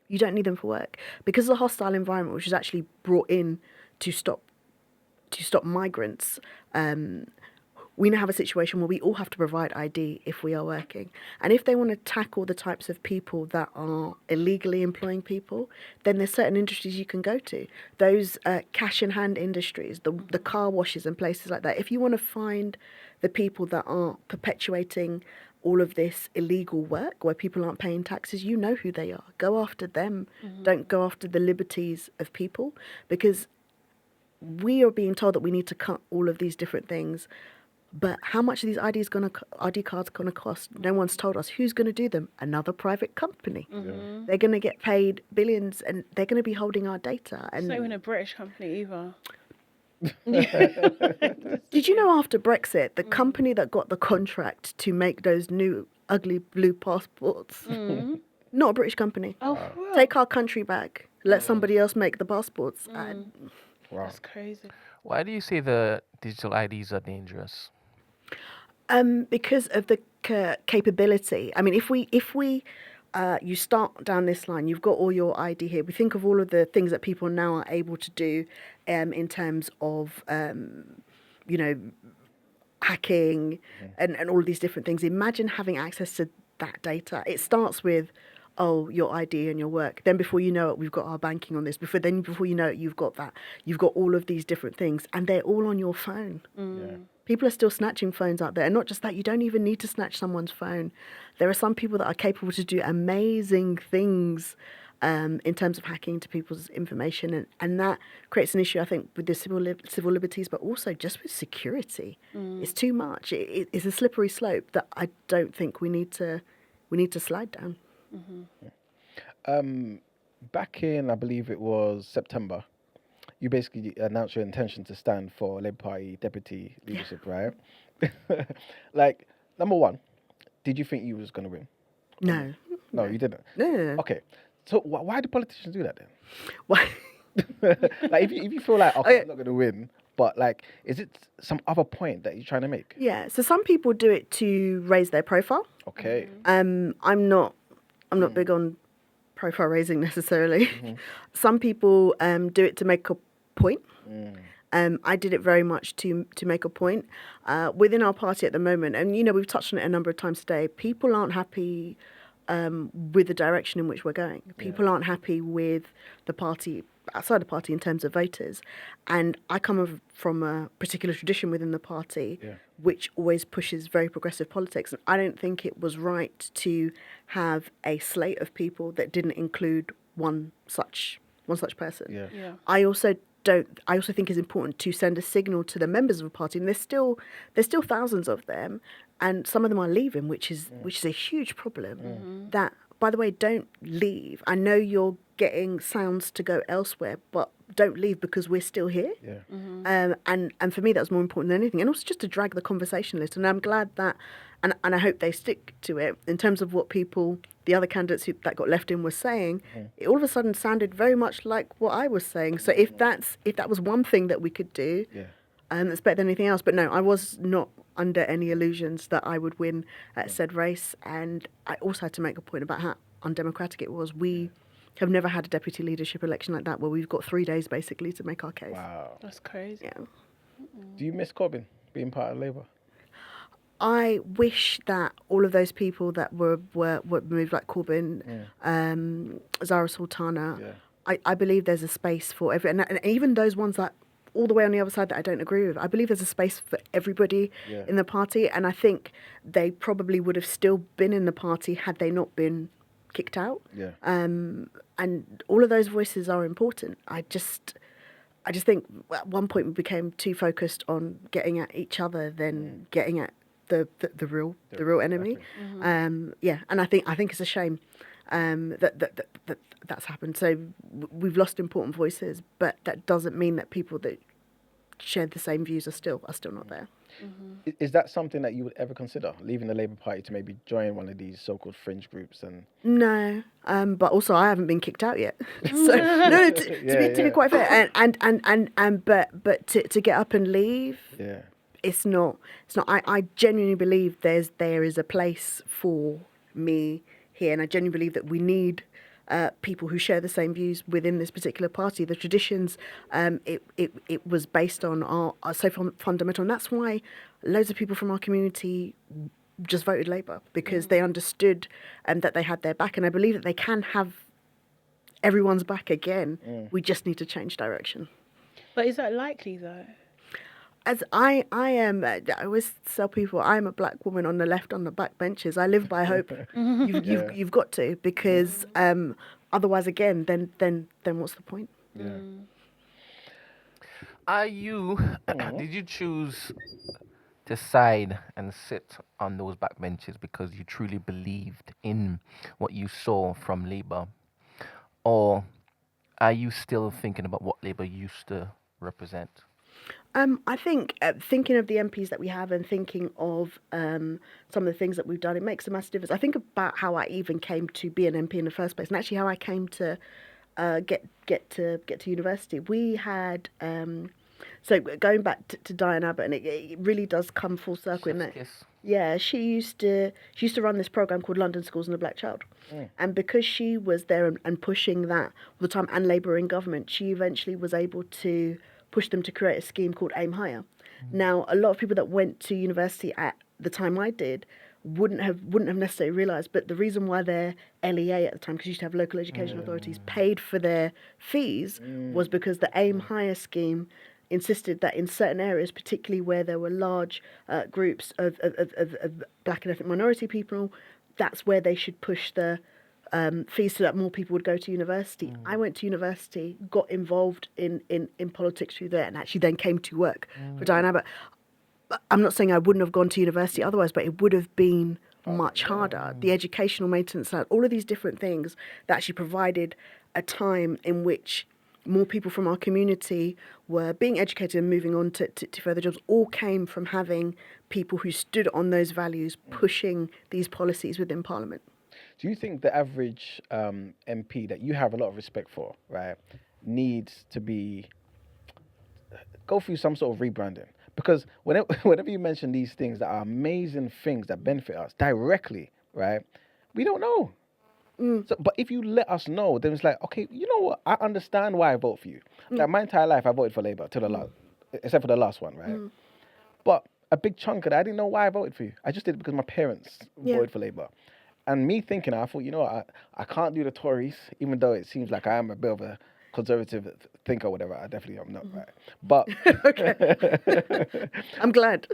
You don't need them for work. Because of the hostile environment, which is actually brought in to stop migrants, we now have a situation where we all have to provide ID if we are working. And if they want to tackle the types of people that are illegally employing people, then there's certain industries you can go to. Those cash-in-hand industries, the car washes and places like that. If you want to find the people that are perpetuating all of this illegal work where people aren't paying taxes, you know who they are. Go after them. Don't go after the liberties of people, because we are being told that we need to cut all of these different things, but how much are these ID cards going to cost? No one's told us. Who's going to do them? Another private company. They're going to get paid billions, and they're going to be holding our data. And Not even a British company either. did you know after Brexit, the company that got the contract to make those new ugly blue passports, not a British company. Oh, wow. Take our country back. Let somebody else make the passports. Wow. That's crazy. Why do you say the digital IDs are dangerous? Because of the capability. I mean, if we you start down this line, you've got all your ID here. We think of all of the things that people now are able to do in terms of, hacking and all of these different things. Imagine having access to that data. It starts with, your ID and your work. Then before you know it, we've got our banking on this. Before you know it, you've got that. You've got all of these different things, and they're all on your phone. People are still snatching phones out there. And not just that, you don't even need to snatch someone's phone. There are some people that are capable to do amazing things in terms of hacking into people's information. And that creates an issue, I think, with the civil liberties, but also just with security. It's too much. It's a slippery slope that I don't think we need to slide down. Back in, I believe it was September, you basically announced your intention to stand for Labour Party deputy leadership, right? Like, number one, did you think you was going to win? No, you didn't. No. Okay, so why do politicians do that then? Why? Like, if you feel like, okay, I'm not going to win, but like, is it some other point that you're trying to make? Yeah. So some people do it to raise their profile. Okay. I'm not big on profile raising necessarily. Some people do it to make a point. I did it very much to make a point. Within our party at the moment, and we've touched on it a number of times today, people aren't happy with the direction in which we're going. People aren't happy with the party, outside the party, in terms of voters. And I come from a particular tradition within the party which always pushes very progressive politics. And I don't think it was right to have a slate of people that didn't include one such person. I also think it's important to send a signal to the members of a party, and there's still thousands of them, and some of them are leaving, which is a huge problem. That, by the way, don't leave. I know you're getting sounds to go elsewhere, but don't leave because we're still here. Yeah. And for me, that was more important than anything. And also just to drag the conversation a little. And I'm glad that, and I hope they stick to it, in terms of what the other candidates that got left in were saying, it all of a sudden sounded very much like what I was saying. So if that was one thing that we could do, that's better than anything else. But no, I was not under any illusions that I would win at said race. And I also had to make a point about how undemocratic it was. We have never had a deputy leadership election like that, where we've got 3 days basically to make our case. Wow. That's crazy. Yeah. Do you miss Corbyn being part of Labour? I wish that all of those people that were moved, like Corbyn, Zara Sultana, I believe there's a space for and even those ones that all the way on the other side that I don't agree with. I believe there's a space for everybody in the party, and I think they probably would have still been in the party had they not been kicked out. Yeah. And all of those voices are important. I just think at one point we became too focused on getting at each other than getting at the real enemy. And I think it's a shame that's happened. So we've lost important voices, but that doesn't mean that people that share the same views are still not there. Is that something that you would ever consider, leaving the Labour Party to maybe join one of these so-called fringe groups? And No, but also I haven't been kicked out yet. So no, to be quite fair, but to get up and leave, it's not. I genuinely believe there is a place for me here, and I genuinely believe that we need people who share the same views within this particular party. The traditions, it was based on are so fundamental, and that's why loads of people from our community just voted Labour, because they understood that they had their back, and I believe that they can have everyone's back again. We just need to change direction. But is that likely though? As I am, I always tell people I'm a black woman on the left on the back benches. I live by hope. You've got to, because otherwise, again, then what's the point? yeah. Are you? Did you choose to side and sit on those backbenches because you truly believed in what you saw from Labour, or are you still thinking about what Labour used to represent? I think thinking of the MPs that we have and thinking of some of the things that we've done, it makes a massive difference. I think about how I even came to be an MP in the first place, and actually how I came to get to university. We had so going back to Diane Abbott, and it really does come full circle in that. Yeah, she used to run this program called London Schools and the Black Child, and because she was there and pushing that all the time, and Labour in government, she eventually was able to push them to create a scheme called Aim Higher. Now, a lot of people that went to university at the time I did wouldn't have necessarily realised, but the reason why their LEA at the time, because you used to have local education authorities, paid for their fees was because the Aim Higher scheme insisted that in certain areas, particularly where there were large groups of black and ethnic minority people, that's where they should push the fees so that more people would go to university. I went to university, got involved in politics through there, and actually then came to work for Diane Abbott. I'm not saying I wouldn't have gone to university otherwise, but it would have been much harder. The educational maintenance, all of these different things that actually provided a time in which more people from our community were being educated and moving on to further jobs, all came from having people who stood on those values pushing these policies within Parliament. Do you think the average MP that you have a lot of respect for, right, needs to go through some sort of rebranding? Because whenever you mention these things that are amazing things that benefit us directly, right, we don't know. So, but if you let us know, then it's like, okay, you know what? I understand why I vote for you. Like my entire life, I voted for Labour till the last, except for the last one, right? But a big chunk of that, I didn't know why I voted for you. I just did it because my parents voted for Labour. And me thinking, I thought, you know what, I can't do the Tories, even though it seems like I am a bit of a conservative thinker or whatever. I definitely am not, right? But Okay. I'm glad.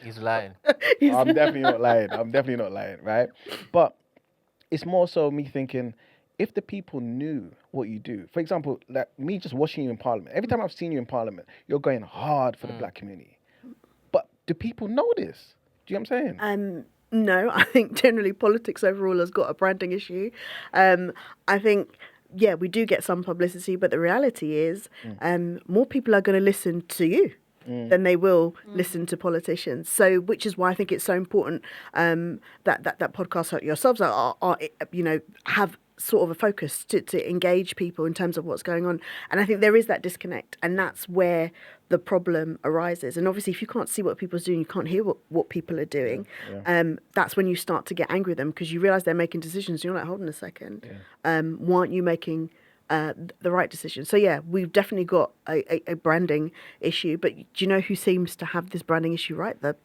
He's lying. I'm definitely not lying, right? But it's more so me thinking, if the people knew what you do, for example, like me just watching you in Parliament, every time I've seen you in Parliament, you're going hard for the black community. But do people know this? Do you know what I'm saying? No, I think generally politics overall has got a branding issue. I think, yeah, we do get some publicity, but the reality is more people are going to listen to you than they will listen to politicians. So, which is why I think it's so important that podcasts like yourselves are have sort of a focus to engage people in terms of what's going on. And I think there is that disconnect, and that's where the problem arises. And obviously, if you can't see what people are doing, you can't hear what people are doing. That's when you start to get angry with them, because you realise they're making decisions. You're like, hold on a second, why aren't you making the right decision? So yeah, we've definitely got a branding issue. But do you know who seems to have this branding issue right? The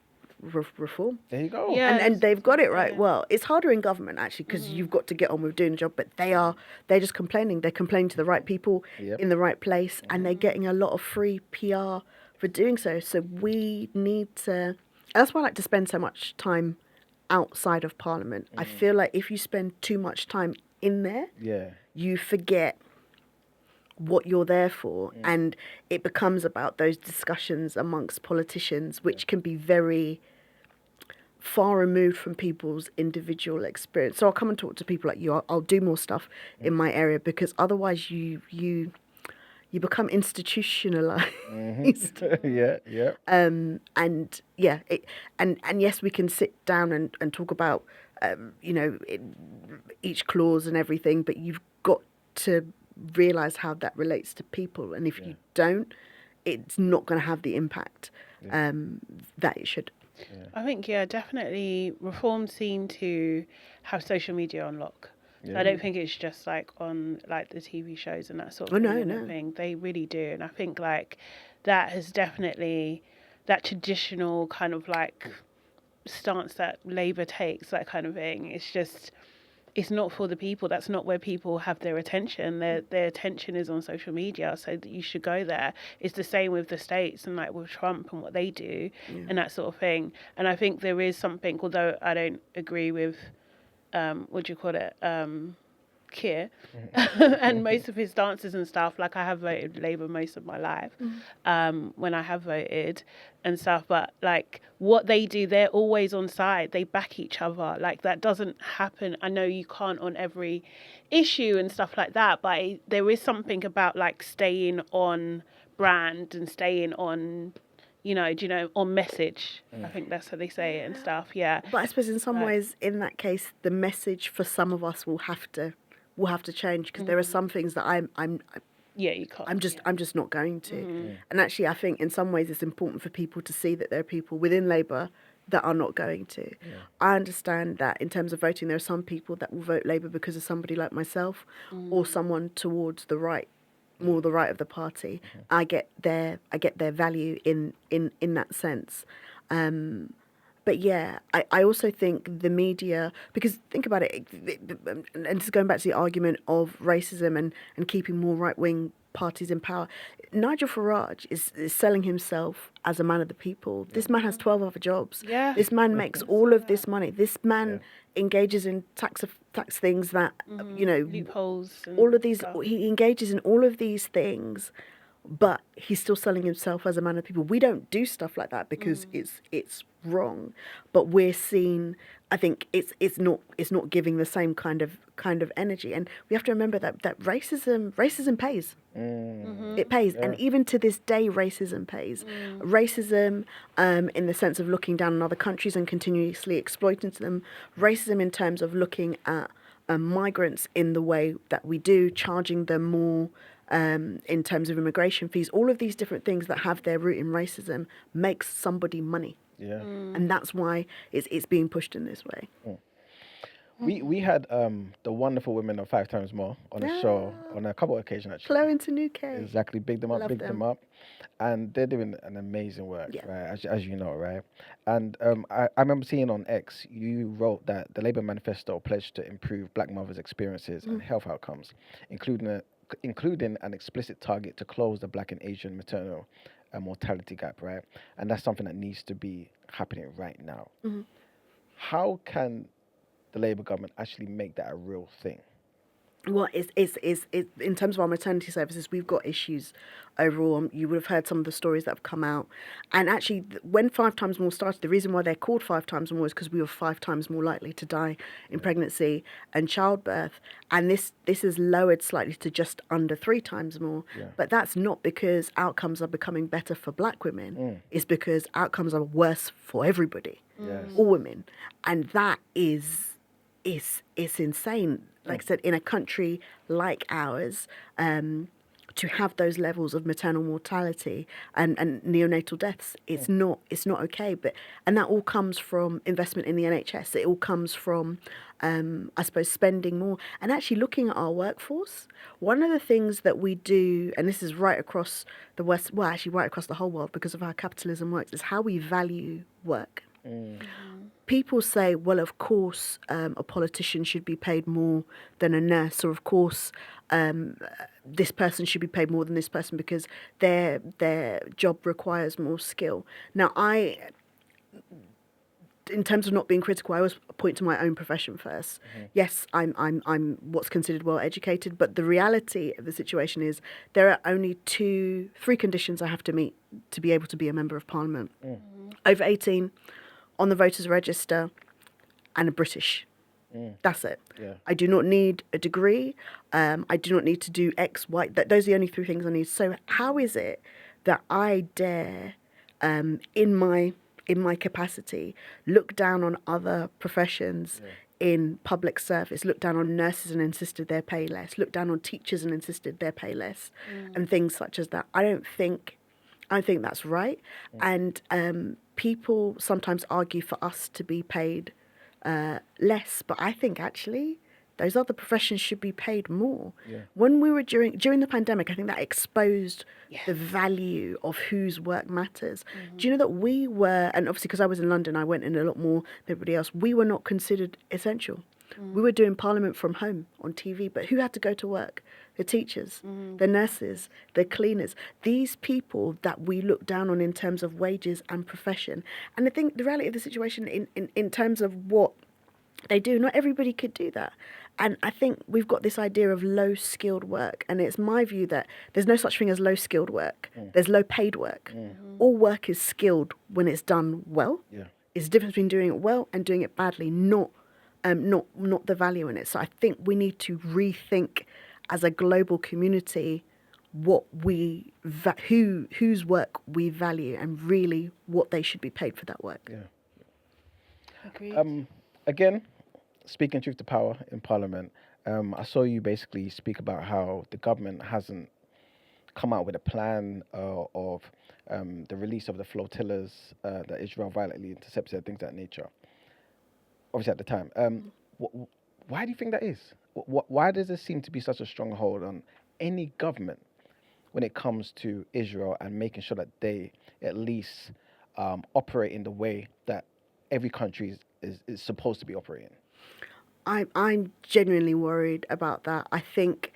reform. There you go. Yeah. And they've got it right. Well, it's harder in government actually, because you've got to get on with doing the job, but they're just complaining. They're complaining to the right people in the right place, and they're getting a lot of free PR for doing so. So we need to, that's why I like to spend so much time outside of Parliament. I feel like if you spend too much time in there, you forget what you're there for, and it becomes about those discussions amongst politicians, which can be very far removed from people's individual experience. So I'll come and talk to people like you. I'll do more stuff in my area, because otherwise you become institutionalized. And yes, we can sit down and talk about each clause and everything, but you've got to realize how that relates to people, and if you don't, it's not going to have the impact that it should. I think, definitely reforms seem to have social media on lock. I don't think it's just like on like the TV shows and that sort of thing. They really do. And I think like that has definitely, that traditional kind of like stance that Labour takes, that kind of thing, it's not for the people. That's not where people have their attention. Their attention is on social media, so that you should go there. It's the same with the States and like with Trump and what they do and that sort of thing. And I think there is something, although I don't agree with, Keir and most of his stances and stuff. Like, I have voted Labour most of my life when I have voted and stuff. But like what they do, they're always on side. They back each other. Like, that doesn't happen. I know you can't on every issue and stuff like that, but there is something about like staying on brand and staying on, on message. I think that's how they say it and stuff. Yeah. But I suppose in some ways, in that case, the message for some of us will have to change, because there are some things that you can't. I'm just not going to. And actually, I think in some ways it's important for people to see that there are people within Labour that are not going to. I understand that in terms of voting, there are some people that will vote Labour because of somebody like myself or someone towards the right, more the right of the party. I get their value in that sense. But yeah, I also think the media, because think about it, and just going back to the argument of racism and keeping more right-wing parties in power, Nigel Farage is selling himself as a man of the people. This man has 12 other jobs. This man makes all of this money. This man engages in tax things that, loopholes. All of these, he engages in all of these things, but he's still selling himself as a man of people. We don't do stuff like that because it's wrong, but we're seen. I think it's not giving the same kind of energy, and we have to remember that racism pays. It pays, and even to this day, racism pays. Racism, in the sense of looking down on other countries and continuously exploiting them. Racism in terms of looking at migrants in the way that we do, charging them more. In terms of immigration fees, all of these different things that have their root in racism makes somebody money. And that's why it's being pushed in this way. We had the wonderful women of 5 Times More on the show on a couple of occasions, actually. Chloe into New K. Exactly, big them up, Love big them up. And they're doing an amazing work, right? As you know, right? And I remember seeing on X, you wrote that the Labour manifesto pledged to improve black mothers' experiences and health outcomes, including an explicit target to close the black and Asian maternal mortality gap, right? And that's something that needs to be happening right now. How can the Labour government actually make that a real thing? Well, is in terms of our maternity services, we've got issues overall. You would have heard some of the stories that have come out, and actually, when 5 times more started, the reason why they're called 5 times more is because we were 5 times more likely to die in pregnancy and childbirth, and this is lowered slightly to just under 3 times more. Yeah. But that's not because outcomes are becoming better for Black women. It's because outcomes are worse for everybody, Yes. all women, and that is it's insane. Like I said, in a country like ours, to have those levels of maternal mortality and neonatal deaths, it's not okay. And that all comes from investment in the NHS. It all comes from, I suppose, spending more and actually looking at our workforce. One of the things that we do, and this is right across the West, well, actually right across the whole world because of how capitalism works, is how we value work. People say, well, of course, a politician should be paid more than a nurse, or of course, this person should be paid more than this person because their job requires more skill. Now, in terms of not being critical, I always point to my own profession first. Yes, I'm what's considered well educated, but the reality of the situation is there are only 3 conditions I have to meet to be able to be a member of Parliament: over 18. On the voters register, and a British. That's it. Yeah. I do not need a degree. I do not need to do X, Y. Those are the only 3 things I need. So how is it that I dare, in my capacity, look down on other professions in public service, look down on nurses and insisted they're pay less, look down on teachers and insisted they're pay less, and things such as that? I don't think that's right. And people sometimes argue for us to be paid less, but I think actually those other professions should be paid more. Yeah. When we were during the pandemic, I think that exposed the value of whose work matters. Do you know that we were, and obviously because I was in London, I went in a lot more than everybody else, we were not considered essential. We were doing Parliament from home on TV, but who had to go to work? The teachers, the nurses, the cleaners, these people that we look down on in terms of wages and profession. And I think the reality of the situation in terms of what they do, not everybody could do that. And I think we've got this idea of low-skilled work, and it's my view that there's no such thing as low-skilled work. There's low-paid work. All work is skilled when it's done well. Yeah. It's the difference between doing it well and doing it badly, not the value in it. So I think we need to rethink as a global community what whose work we value and really what they should be paid for that work. Yeah. Agreed. Again, speaking truth to power in Parliament, I saw you basically speak about how the government hasn't come out with a plan of the release of the flotillas that Israel violently intercepted, things of that nature. Obviously at the time. Why do you think that is? Why does there seem to be such a strong hold on any government when it comes to Israel and making sure that they at least operate in the way that every country is supposed to be operating? I'm genuinely worried about that. I think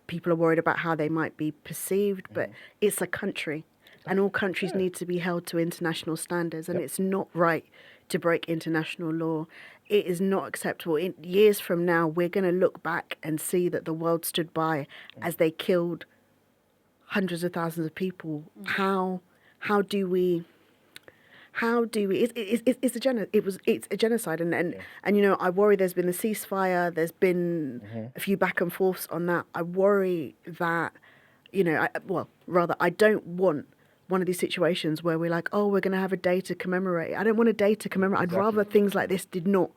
people are worried about how they might be perceived, but it's a country, and all countries need to be held to international standards, and it's not right to break international law. It is not acceptable. In years from now, we're going to look back and see that the world stood by as they killed hundreds of thousands of people. How do we? It's a genocide, and you know, I worry. There's been the ceasefire. There's been a few back and forths on that. I worry that, you know, I don't want one of these situations where we're like, oh, we're going to have a day to commemorate. I don't want a day to commemorate. I'd rather things like this did not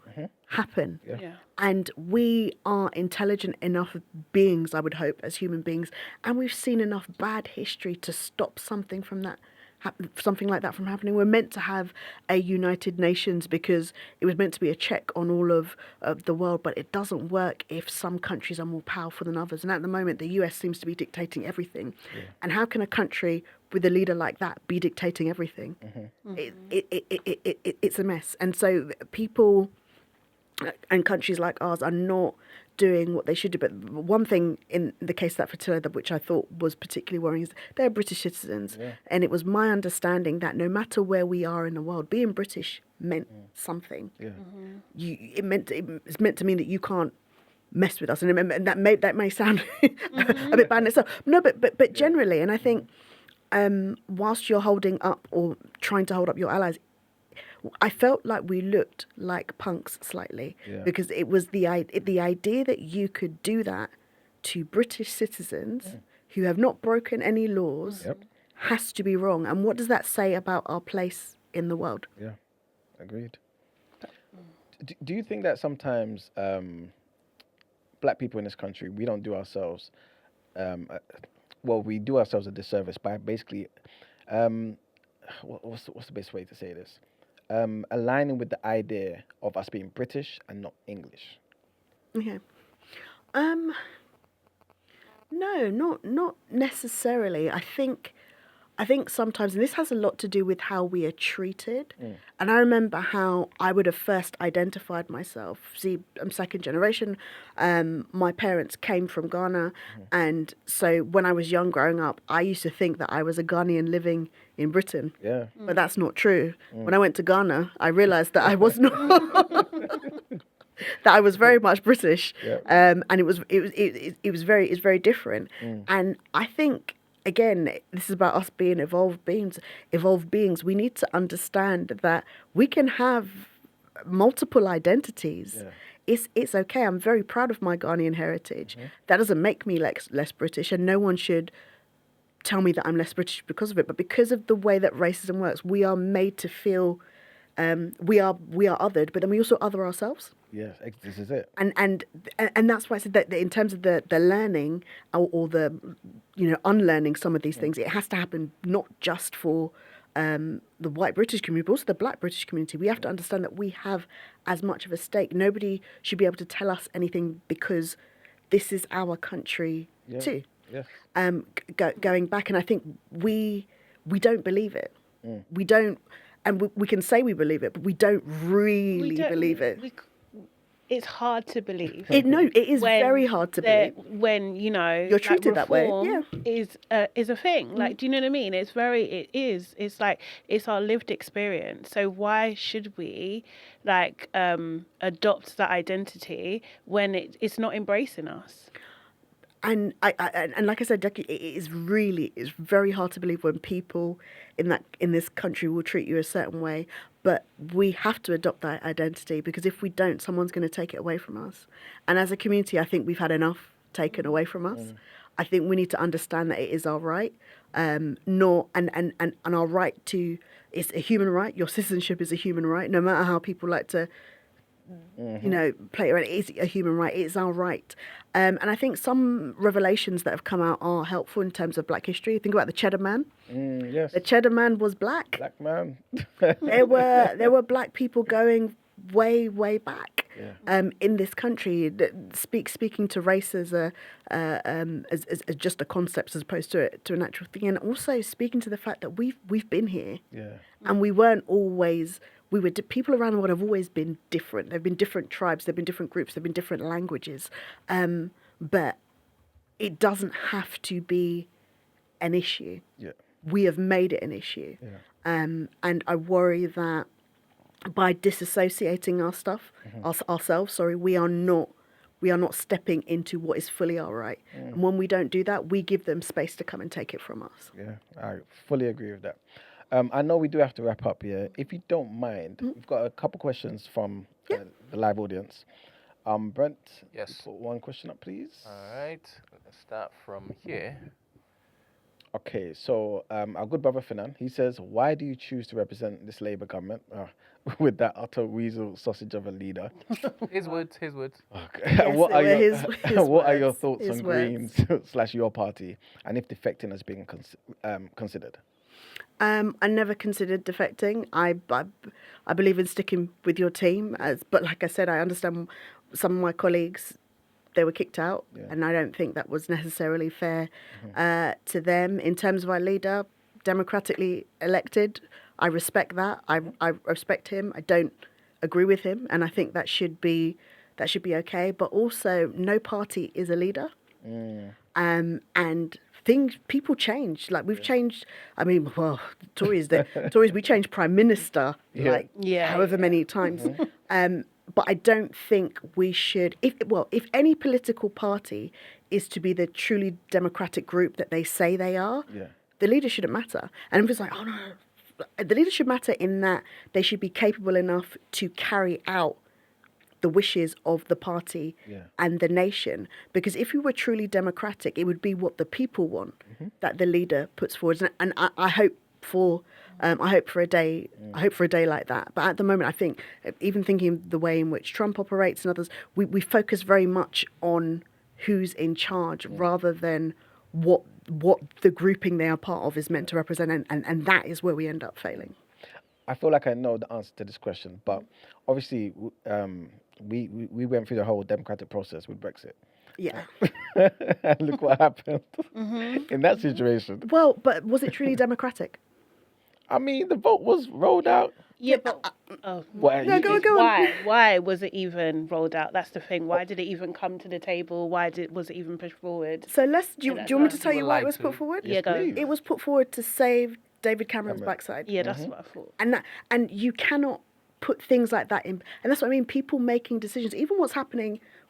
happen. Yeah. And we are intelligent enough beings, I would hope, as human beings, and we've seen enough bad history to stop something like that from happening. We're meant to have a United Nations because it was meant to be a check on all of the world, but it doesn't work if some countries are more powerful than others. And at the moment, the US seems to be dictating everything. Yeah. And how can a country with a leader like that be dictating everything? It's a mess. And so people and countries like ours are not doing what they should do. But one thing in the case of that flotilla, which I thought was particularly worrying, is they're British citizens. Yeah. And it was my understanding that no matter where we are in the world, being British meant something. Yeah. It's meant to mean that you can't mess with us, and that may sound a bit bad in itself. No, but generally, and I think whilst you're holding up or trying to hold up your allies, I felt like we looked like punks slightly because it was the idea that you could do that to British citizens who have not broken any laws has to be wrong. And what does that say about our place in the world? Yeah, agreed. Do you think that sometimes black people in this country, we don't do ourselves, we do ourselves a disservice by basically, what's the best way to say this? Aligning with the idea of us being British and not English. Okay. No, not necessarily. I think sometimes, and this has a lot to do with how we are treated. And I remember how I would have first identified myself. See, I'm second generation. My parents came from Ghana. And so when I was young growing up, I used to think that I was a Ghanaian living in Britain. Yeah. But that's not true. When I went to Ghana, I realized that I was not. That I was very much British. And it was very different. And I think, again, this is about us being evolved beings. We need to understand that we can have multiple identities. It's okay. I'm very proud of my Ghanaian heritage. That doesn't make me less British, and no one should tell me that I'm less British because of it. But because of the way that racism works, we are made to feel we are othered, but then we also other ourselves. Yes, this is it. And that's why I said that in terms of the learning or the unlearning some of these things, it has to happen not just for the white British community, but also the black British community. We have to understand that we have as much of a stake. Nobody should be able to tell us anything because this is our country too. Yes. Going back, and I think we don't believe it. We don't, and we can say we believe it, but we don't really believe it. It's hard to believe. It is very hard to believe when you're treated that way. Yeah, is a thing. Like, do you know what I mean? It's like it's our lived experience. So why should we adopt that identity when it's not embracing us? And and like I said, Jackie, it's very hard to believe when people in this country will treat you a certain way. But we have to adopt that identity, because if we don't, someone's going to take it away from us. And as a community, I think we've had enough taken away from us. I think we need to understand that it is our right, and our right to, it's a human right. Your citizenship is a human right, no matter how people like to play around. It's a human right. It's our right. And I think some revelations that have come out are helpful in terms of black history. Think about the Cheddar Man. Yes. The Cheddar Man was black. Black man. There were black people going way back in this country. Speaking to race as just a concept as opposed to an actual thing, and also speaking to the fact that we've been here. And we weren't always. People around the world have always been different. There've been different tribes, there've been different groups, there've been different languages, but it doesn't have to be an issue. We have made it an issue, and I worry that by disassociating ourselves, we are not stepping into what is fully our right. And when we don't do that, we give them space to come and take it from us. Yeah, I fully agree with that. I know we do have to wrap up here. If you don't mind, we've got a couple questions from the live audience. Brent, Yes. put one question up, please. All right. Let's start from here. Okay, so our good brother Finan, he says, why do you choose to represent this Labour government with that utter weasel sausage of a leader? His words. Okay. Yes, what are his what are your words, thoughts his on words. Greens / your party, and if defecting has been considered? I never considered defecting. I believe in sticking with your team. But like I said, I understand some of my colleagues, they were kicked out, and I don't think that was necessarily fair to them. In terms of our leader, democratically elected, I respect that. I respect him. I don't agree with him, and I think that should be okay. But also, no party is a leader, and people change. Like we've changed. I mean, well, Tories we changed prime minister however many times. but I don't think we should. If any political party is to be the truly democratic group that they say they are, the leader shouldn't matter. And I'm just like, oh no, the leader should matter in that they should be capable enough to carry out the wishes of the party and the nation. Because if we were truly democratic, it would be what the people want that the leader puts forward. And I hope for a day. I hope for a day like that. But at the moment, I think, even thinking the way in which Trump operates and others, we focus very much on who's in charge rather than what the grouping they are part of is meant to represent, and that is where we end up failing. I feel like I know the answer to this question, but obviously, we went through the whole democratic process with Brexit. Yeah. And look what happened in that situation. Well, but was it truly democratic? I mean, the vote was rolled out. Yeah, but Go on. Why was it even rolled out? That's the thing. Why did it even come to the table? Was it even pushed forward? So do you want me to tell you why it was put forward? Yeah, go. please. It was put forward to save David Cameron's backside. Yeah, that's what I thought. And you cannot put things like that in. And that's what I mean. People making decisions, even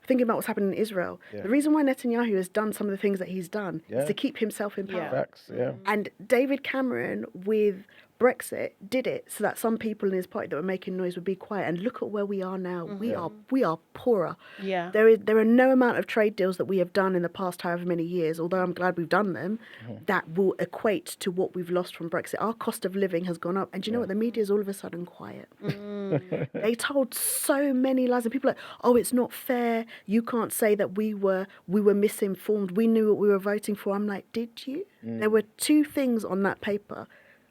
thinking about what's happening in Israel. The reason why Netanyahu has done some of the things that he's done is to keep himself in power. Facts, And David Cameron with Brexit did it so that some people in his party that were making noise would be quiet. And look at where we are now. We are poorer. Yeah. There are no amount of trade deals that we have done in the past however many years, although I'm glad we've done them, that will equate to what we've lost from Brexit. Our cost of living has gone up. And do you know what? The media is all of a sudden quiet. They told so many lies, and people are like, oh, it's not fair. You can't say that we were misinformed. We knew what we were voting for. I'm like, did you? There were two things on that paper: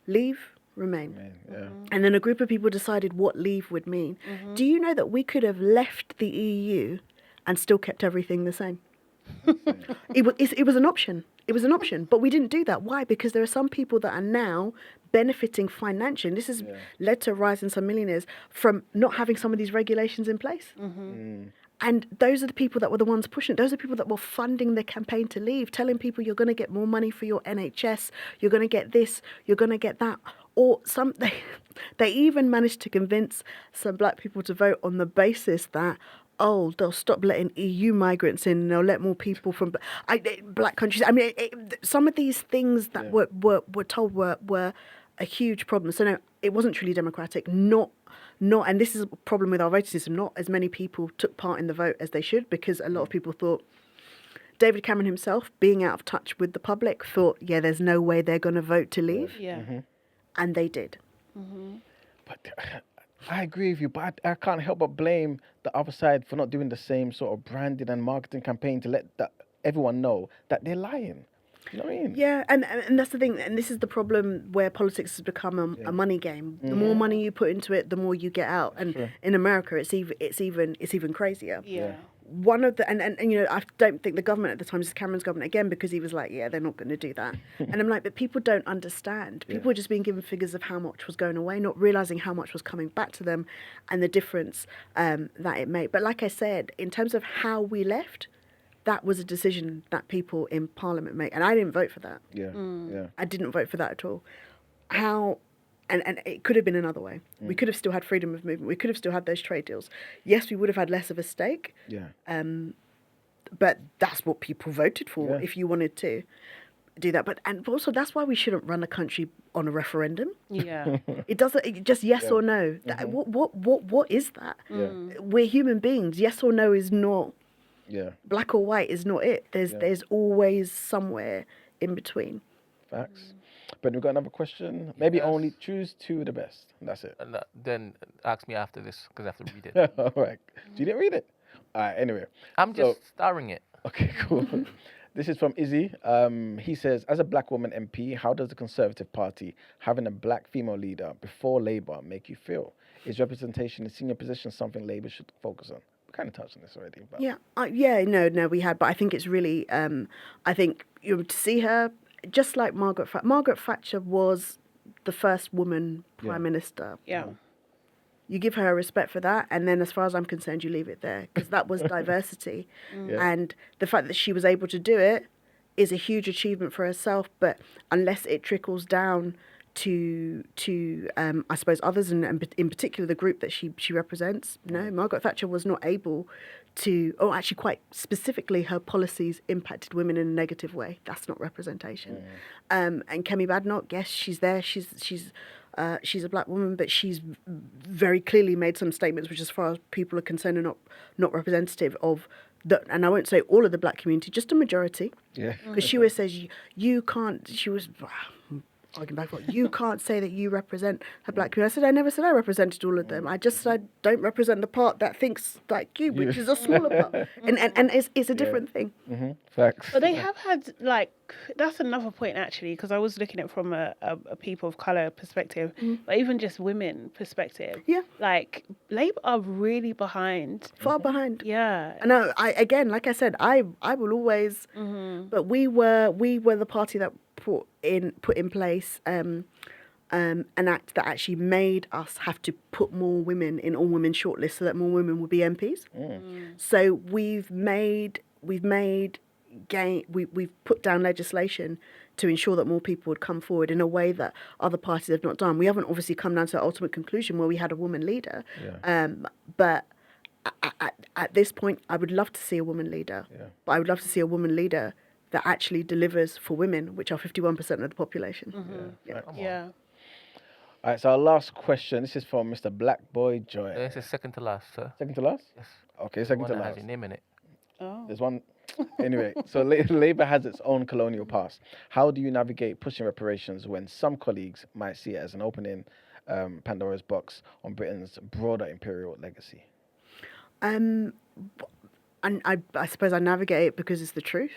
leave, remain. And then a group of people decided what leave would mean. Do you know that we could have left the EU and still kept everything the same? It was an option. It was an option, but we didn't do that. Why? Because there are some people that are now benefiting financially. This has led to a rise in some millionaires from not having some of these regulations in place. And those are the people that were the ones pushing it. Those are people that were funding the campaign to leave, telling people you're going to get more money for your NHS, you're going to get this, you're going to get that. Or they even managed to convince some black people to vote on the basis that, oh, they'll stop letting EU migrants in and they'll let more people from black countries. I mean, some of these things that were told were a huge problem. So no, it wasn't truly democratic. And this is a problem with our voting system. Not as many people took part in the vote as they should, because a lot of people thought, David Cameron himself, being out of touch with the public, thought, yeah, there's no way they're going to vote to leave. Yeah. And they did. But I agree with you, but I can't help but blame the other side for not doing the same sort of branding and marketing campaign to let everyone know that they're lying. You know what I mean? Yeah, and that's the thing, and this is the problem where politics has become a money game. The more money you put into it, the more you get out. And in America, it's even crazier. Yeah. One of the and you know, I don't think the government at the time is Cameron's government again, because he was like, yeah, they're not going to do that. And I'm like, but people don't understand. People were just being given figures of how much was going away, not realizing how much was coming back to them, and the difference that it made. But like I said, in terms of how we left, that was a decision that people in Parliament made, and I didn't vote for that. I didn't vote for that at all. And it could have been another way. We could have still had freedom of movement. We could have still had those trade deals. Yes, we would have had less of a stake. But that's what people voted for. If you wanted to do that, and also that's why we shouldn't run a country on a referendum. Yeah. It just yes or no. What is that? We're human beings. Yes or no is not. Black or white is not it. There's always somewhere in between. Facts. But we've got another question. Maybe only choose two of the best. That's it. And then ask me after this, because I have to read it. All right. You didn't read it? All right, anyway. I'm just starring it. Okay, cool. This is from Izzy. He says, as a black woman MP, how does the Conservative Party having a black female leader before Labour make you feel? Is representation in senior positions something Labour should focus on? We kind of touched on this already. But. No, we had. But I think it's really, I think to see her, just like Margaret Thatcher was the first woman Prime Minister. Yeah. You give her a respect for that, and then as far as I'm concerned, you leave it there, because that was diversity. And the fact that she was able to do it is a huge achievement for herself, but unless it trickles down I suppose others, and in particular the group that she represents. No, Margaret Thatcher was not able to, or actually quite specifically, her policies impacted women in a negative way. That's not representation. And Kemi Badenoch, yes, she's there. She's a black woman, but she's very clearly made some statements which, as far as people are concerned, are not representative of the, and I won't say all of the black community, just a majority. Yeah. Because she always says, you can't, she was arguing back and forth, you can't say that you represent her black community. I said, I never said I represented all of them. I just said, don't represent the part that thinks like you, which is a smaller part. And it's a different thing. Facts. But they have had, like, that's another point actually, because I was looking at it from a people of colour perspective, but even just women perspective. Yeah. Like, Labour are really behind. Far behind. Yeah. I know. Again, like I said, I will always. But we were the party that put in place an act that actually made us have to put more women in all women shortlists so that more women would be MPs. So we've put down legislation to ensure that more people would come forward in a way that other parties have not done. We haven't obviously come down to the ultimate conclusion where we had a woman leader, but at this point, I would love to see a woman leader. But I would love to see a woman leader that actually delivers for women, which are 51% of the population. Yeah. All right, so our last question. This is from Mr. Black Boy Joy. This is second to last, sir. Second to last? Yes. Okay, second One to that last. has your name in it. Oh. There's one. Anyway, so Labour has its own colonial past. How do you navigate pushing reparations when some colleagues might see it as an opening Pandora's box on Britain's broader imperial legacy? And I suppose I navigate it because it's the truth.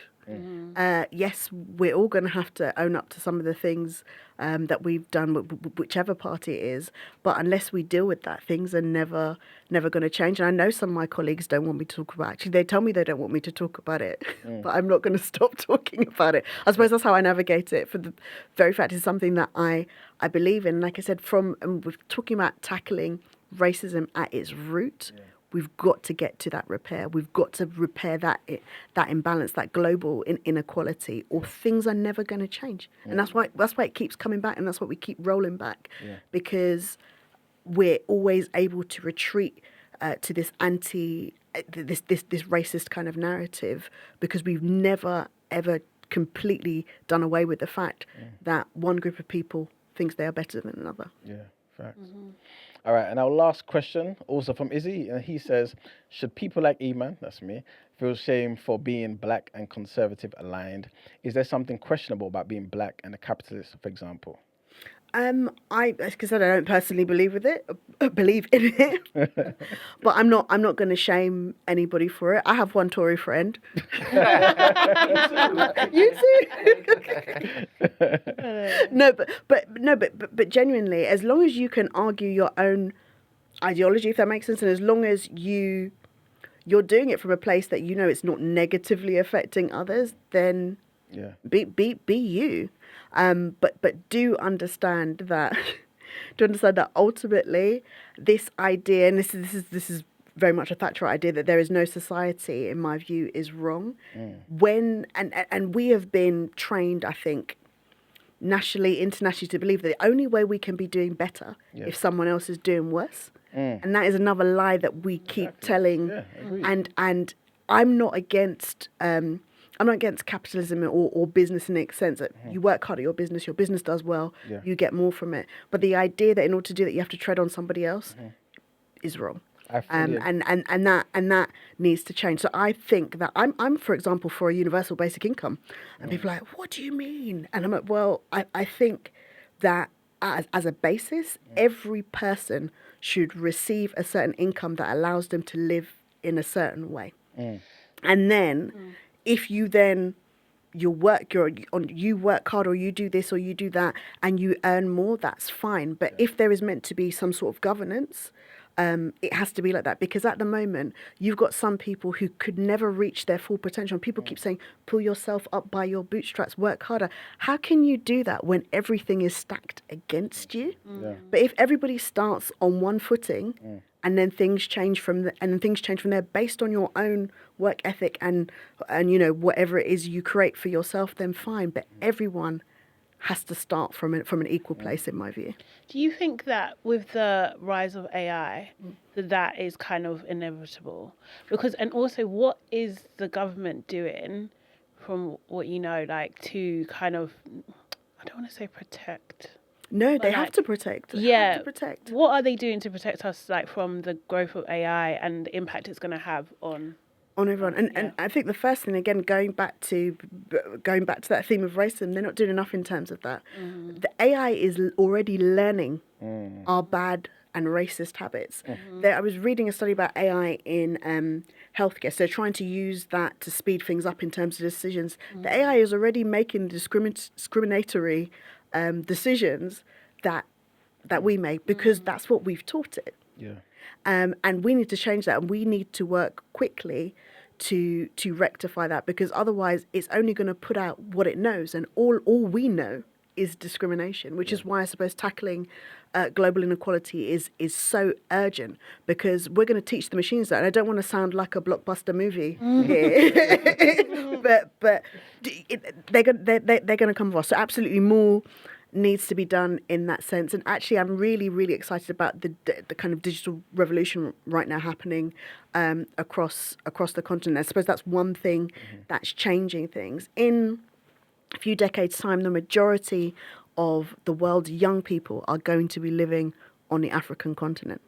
Yes, we're all going to have to own up to some of the things that we've done, whichever party it is. But unless we deal with that, things are never going to change. And I know some of my colleagues don't want me to talk about it. Actually, they tell me they don't want me to talk about it, but I'm not going to stop talking about it. I suppose that's how I navigate it. For the very fact it's something that I believe in. Like I said, we're talking about tackling racism at its root. We've got to get to that repair. We've got to repair that imbalance, that global inequality, or things are never going to change. And that's why it keeps coming back, and that's why we keep rolling back, because we're always able to retreat to this this racist kind of narrative, because we've never ever completely done away with the fact that one group of people thinks they are better than another. Yeah, facts. All right, and our last question, also from Izzy, and he says, should people like E-Man, that's me, feel shame for being black and conservative aligned? Is there something questionable about being black and a capitalist, for example? Like I said, I don't personally believe in it, but I'm not going to shame anybody for it. I have one Tory friend. You too. But genuinely, as long as you can argue your own ideology, if that makes sense, and as long as you're doing it from a place that you know it's not negatively affecting others, then be you. But do understand that ultimately this idea, and this is very much a Thatcher idea, that there is no society, in my view, is wrong. And we have been trained, I think, nationally, internationally, to believe that the only way we can be doing better if someone else is doing worse. And that is another lie that we keep telling. And I'm not against capitalism or business in the sense that you work hard at your business does well, you get more from it. But the idea that in order to do that you have to tread on somebody else is wrong. And that needs to change. So I think that I'm for example for a universal basic income, and people are like, what do you mean? And I'm like, well, I think that as a basis, every person should receive a certain income that allows them to live in a certain way. And then if you work hard, or you do this or you do that and you earn more, that's fine. But if there is meant to be some sort of governance, it has to be like that, because at the moment you've got some people who could never reach their full potential. And people keep saying, pull yourself up by your bootstraps, work harder. How can you do that when everything is stacked against you? But if everybody starts on one footing, and then things change from there based on your own work ethic and you know whatever it is you create for yourself, then fine. But everyone has to start from an equal place, in my view. Do you think that with the rise of AI, that is kind of inevitable? Because, and also, what is the government doing, from what you know, like to kind of, I don't want to say protect. No, But they have like- to protect. They Yeah. have to protect. What are they doing to protect us, like from the growth of AI and the impact it's going to have on? On everyone, and Yeah. I think the first thing, again, going back to that theme of racism, they're not doing enough in terms of that. The AI is already learning our bad and racist habits. I was reading a study about AI in healthcare, so trying to use that to speed things up in terms of decisions. The AI is already making discriminatory decisions that we make because that's what we've taught it. Yeah. And we need to change that, and we need to work quickly to rectify that, because otherwise it's only going to put out what it knows, and all we know is discrimination, which is why I suppose tackling global inequality is so urgent, because we're going to teach the machines that. And I don't want to sound like a blockbuster movie here, but they're going to come for us. So absolutely more needs to be done in that sense. And actually, I'm really, really excited about the kind of digital revolution right now happening across the continent. I suppose that's one thing that's changing things. In a few decades' time, the majority of the world's young people are going to be living on the African continent.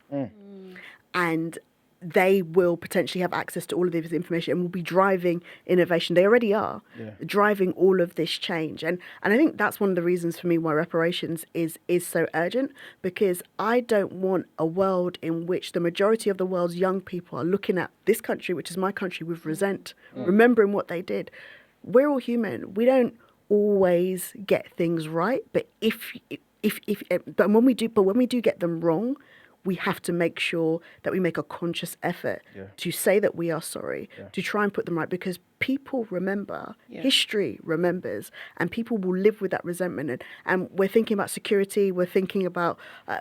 And they will potentially have access to all of this information and will be driving innovation. They already are driving all of this change. And I think that's one of the reasons for me why reparations is so urgent, because I don't want a world in which the majority of the world's young people are looking at this country, which is my country, with resent, remembering what they did. We're all human. We don't always get things right, but when we do get them wrong, we have to make sure that we make a conscious effort to say that we are sorry, to try and put them right, because people remember, history remembers, and people will live with that resentment. And we're thinking about security, we're thinking about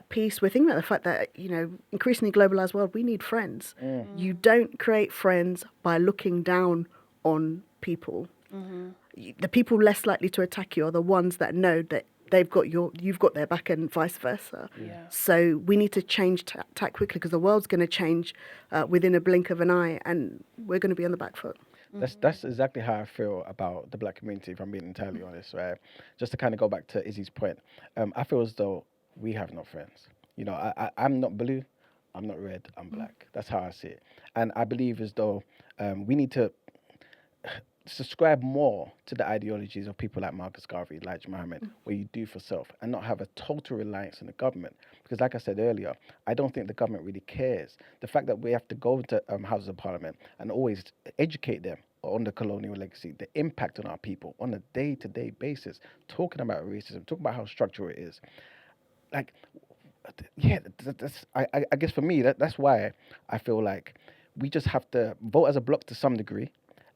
peace, we're thinking about the fact that, increasingly globalized world, we need friends. You don't create friends by looking down on people. The people less likely to attack you are the ones that know that you've got their back, and vice versa. So we need to change tack quickly, because the world's going to change within a blink of an eye, and we're going to be on the back foot. That's exactly how I feel about the black community, if I'm being entirely honest, right? Just to kind of go back to Izzy's point, I feel as though we have no friends. I'm not blue, I'm not red, I'm black. That's how I see it. And I believe as though we need to subscribe more to the ideologies of people like Marcus Garvey, Elijah Muhammad, where you do for self and not have a total reliance on the government. Because like I said earlier, I don't think the government really cares. The fact that we have to go to Houses of Parliament and always educate them on the colonial legacy, the impact on our people on a day-to-day basis, talking about racism, talking about how structural it is. Like, that's, I guess for me, that's why I feel like we just have to vote as a bloc to some degree,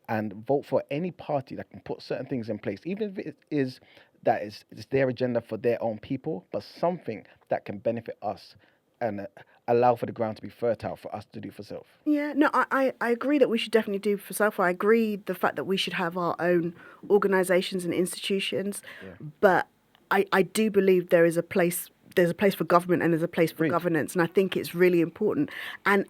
and vote for any party that can put certain things in place, even if it is that it's their agenda for their own people, but something that can benefit us and allow for the ground to be fertile for us to do for self. Yeah, no, I agree that we should definitely do for self. I agree the fact that we should have our own organisations and institutions, but I do believe there's a place for government and there's a place for governance, and I think it's really important. And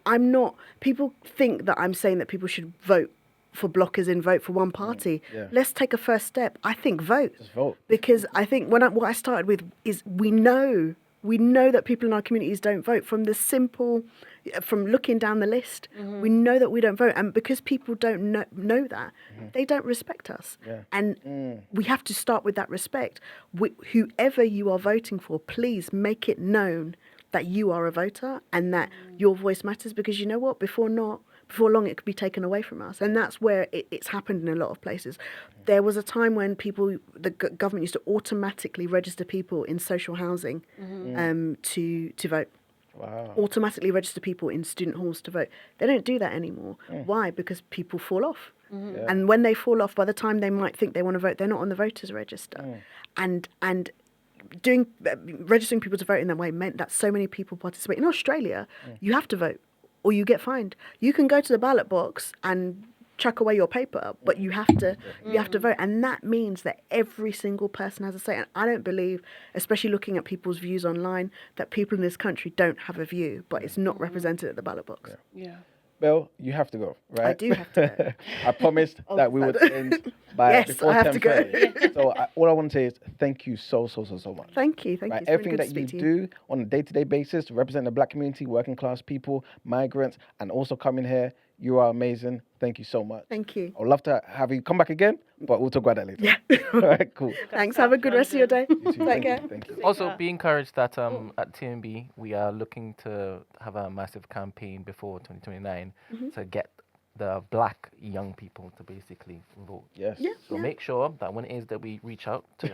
people think that I'm saying that people should vote for blockers and vote for one party. Let's take a first step. I think vote. Just vote. Because I think what I started with is we know that people in our communities don't vote from from looking down the list. We know that we don't vote, and because people don't know that, they don't respect us. And we have to start with that respect. Whoever you are voting for, please make it known that you are a voter and that your voice matters, because you know what? Before long, it could be taken away from us. And that's where it's happened in a lot of places. There was a time when the government used to automatically register people in social housing to vote. Wow. Automatically register people in student halls to vote. They don't do that anymore. Why? Because people fall off. And when they fall off, by the time they might think they want to vote, they're not on the voters register. And registering people to vote in that way meant that so many people participate. In Australia, you have to vote or you get fined. You can go to the ballot box and chuck away your paper, but you have to vote, and that means that every single person has a say. And I don't believe, especially looking at people's views online, that people in this country don't have a view, but it's not represented at the ballot box. Yeah. Belle, you have to go, right? I do have to go. I promised that we would end by Yes, before I have to go. 10:30. So all I want to say is thank you so much. Thank you. Right, It's been everything good that to you speak to you. do on a day-to-day basis to represent the black community, working class people, migrants, and also coming here, you are amazing. Thank you so much. Thank you. I'd love to have you come back again, but we'll talk about that later. Yeah. All right, cool. Thanks. Have a good rest of your day. You too. Take care. Thank you. Also, be encouraged that at TNB we are looking to have a massive campaign before 2029 to get the black young people to basically vote. Yes. Yeah. So make sure that when it is that we reach out to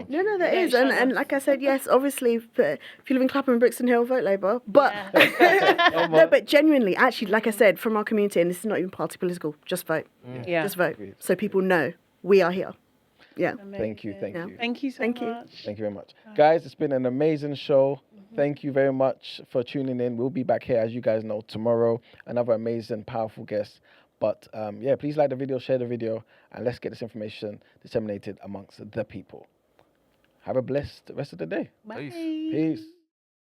No, there is. And like I said, yes, obviously, if you live in Clapham and Brixton Hill, vote Labour. But, no, but genuinely, actually, like I said, from our community, and this is not even party political, just vote. Yeah. Just vote. So people know we are here. Yeah. Thank you. Yeah. Thank you so Thank you. much. Thank you very much. Guys, it's been an amazing show. Thank you very much for tuning in. We'll be back here, as you guys know, tomorrow. Another amazing, powerful guest. But yeah, please like the video, share the video, and let's get this information disseminated amongst the people. Have a blessed rest of the day. Bye. Peace.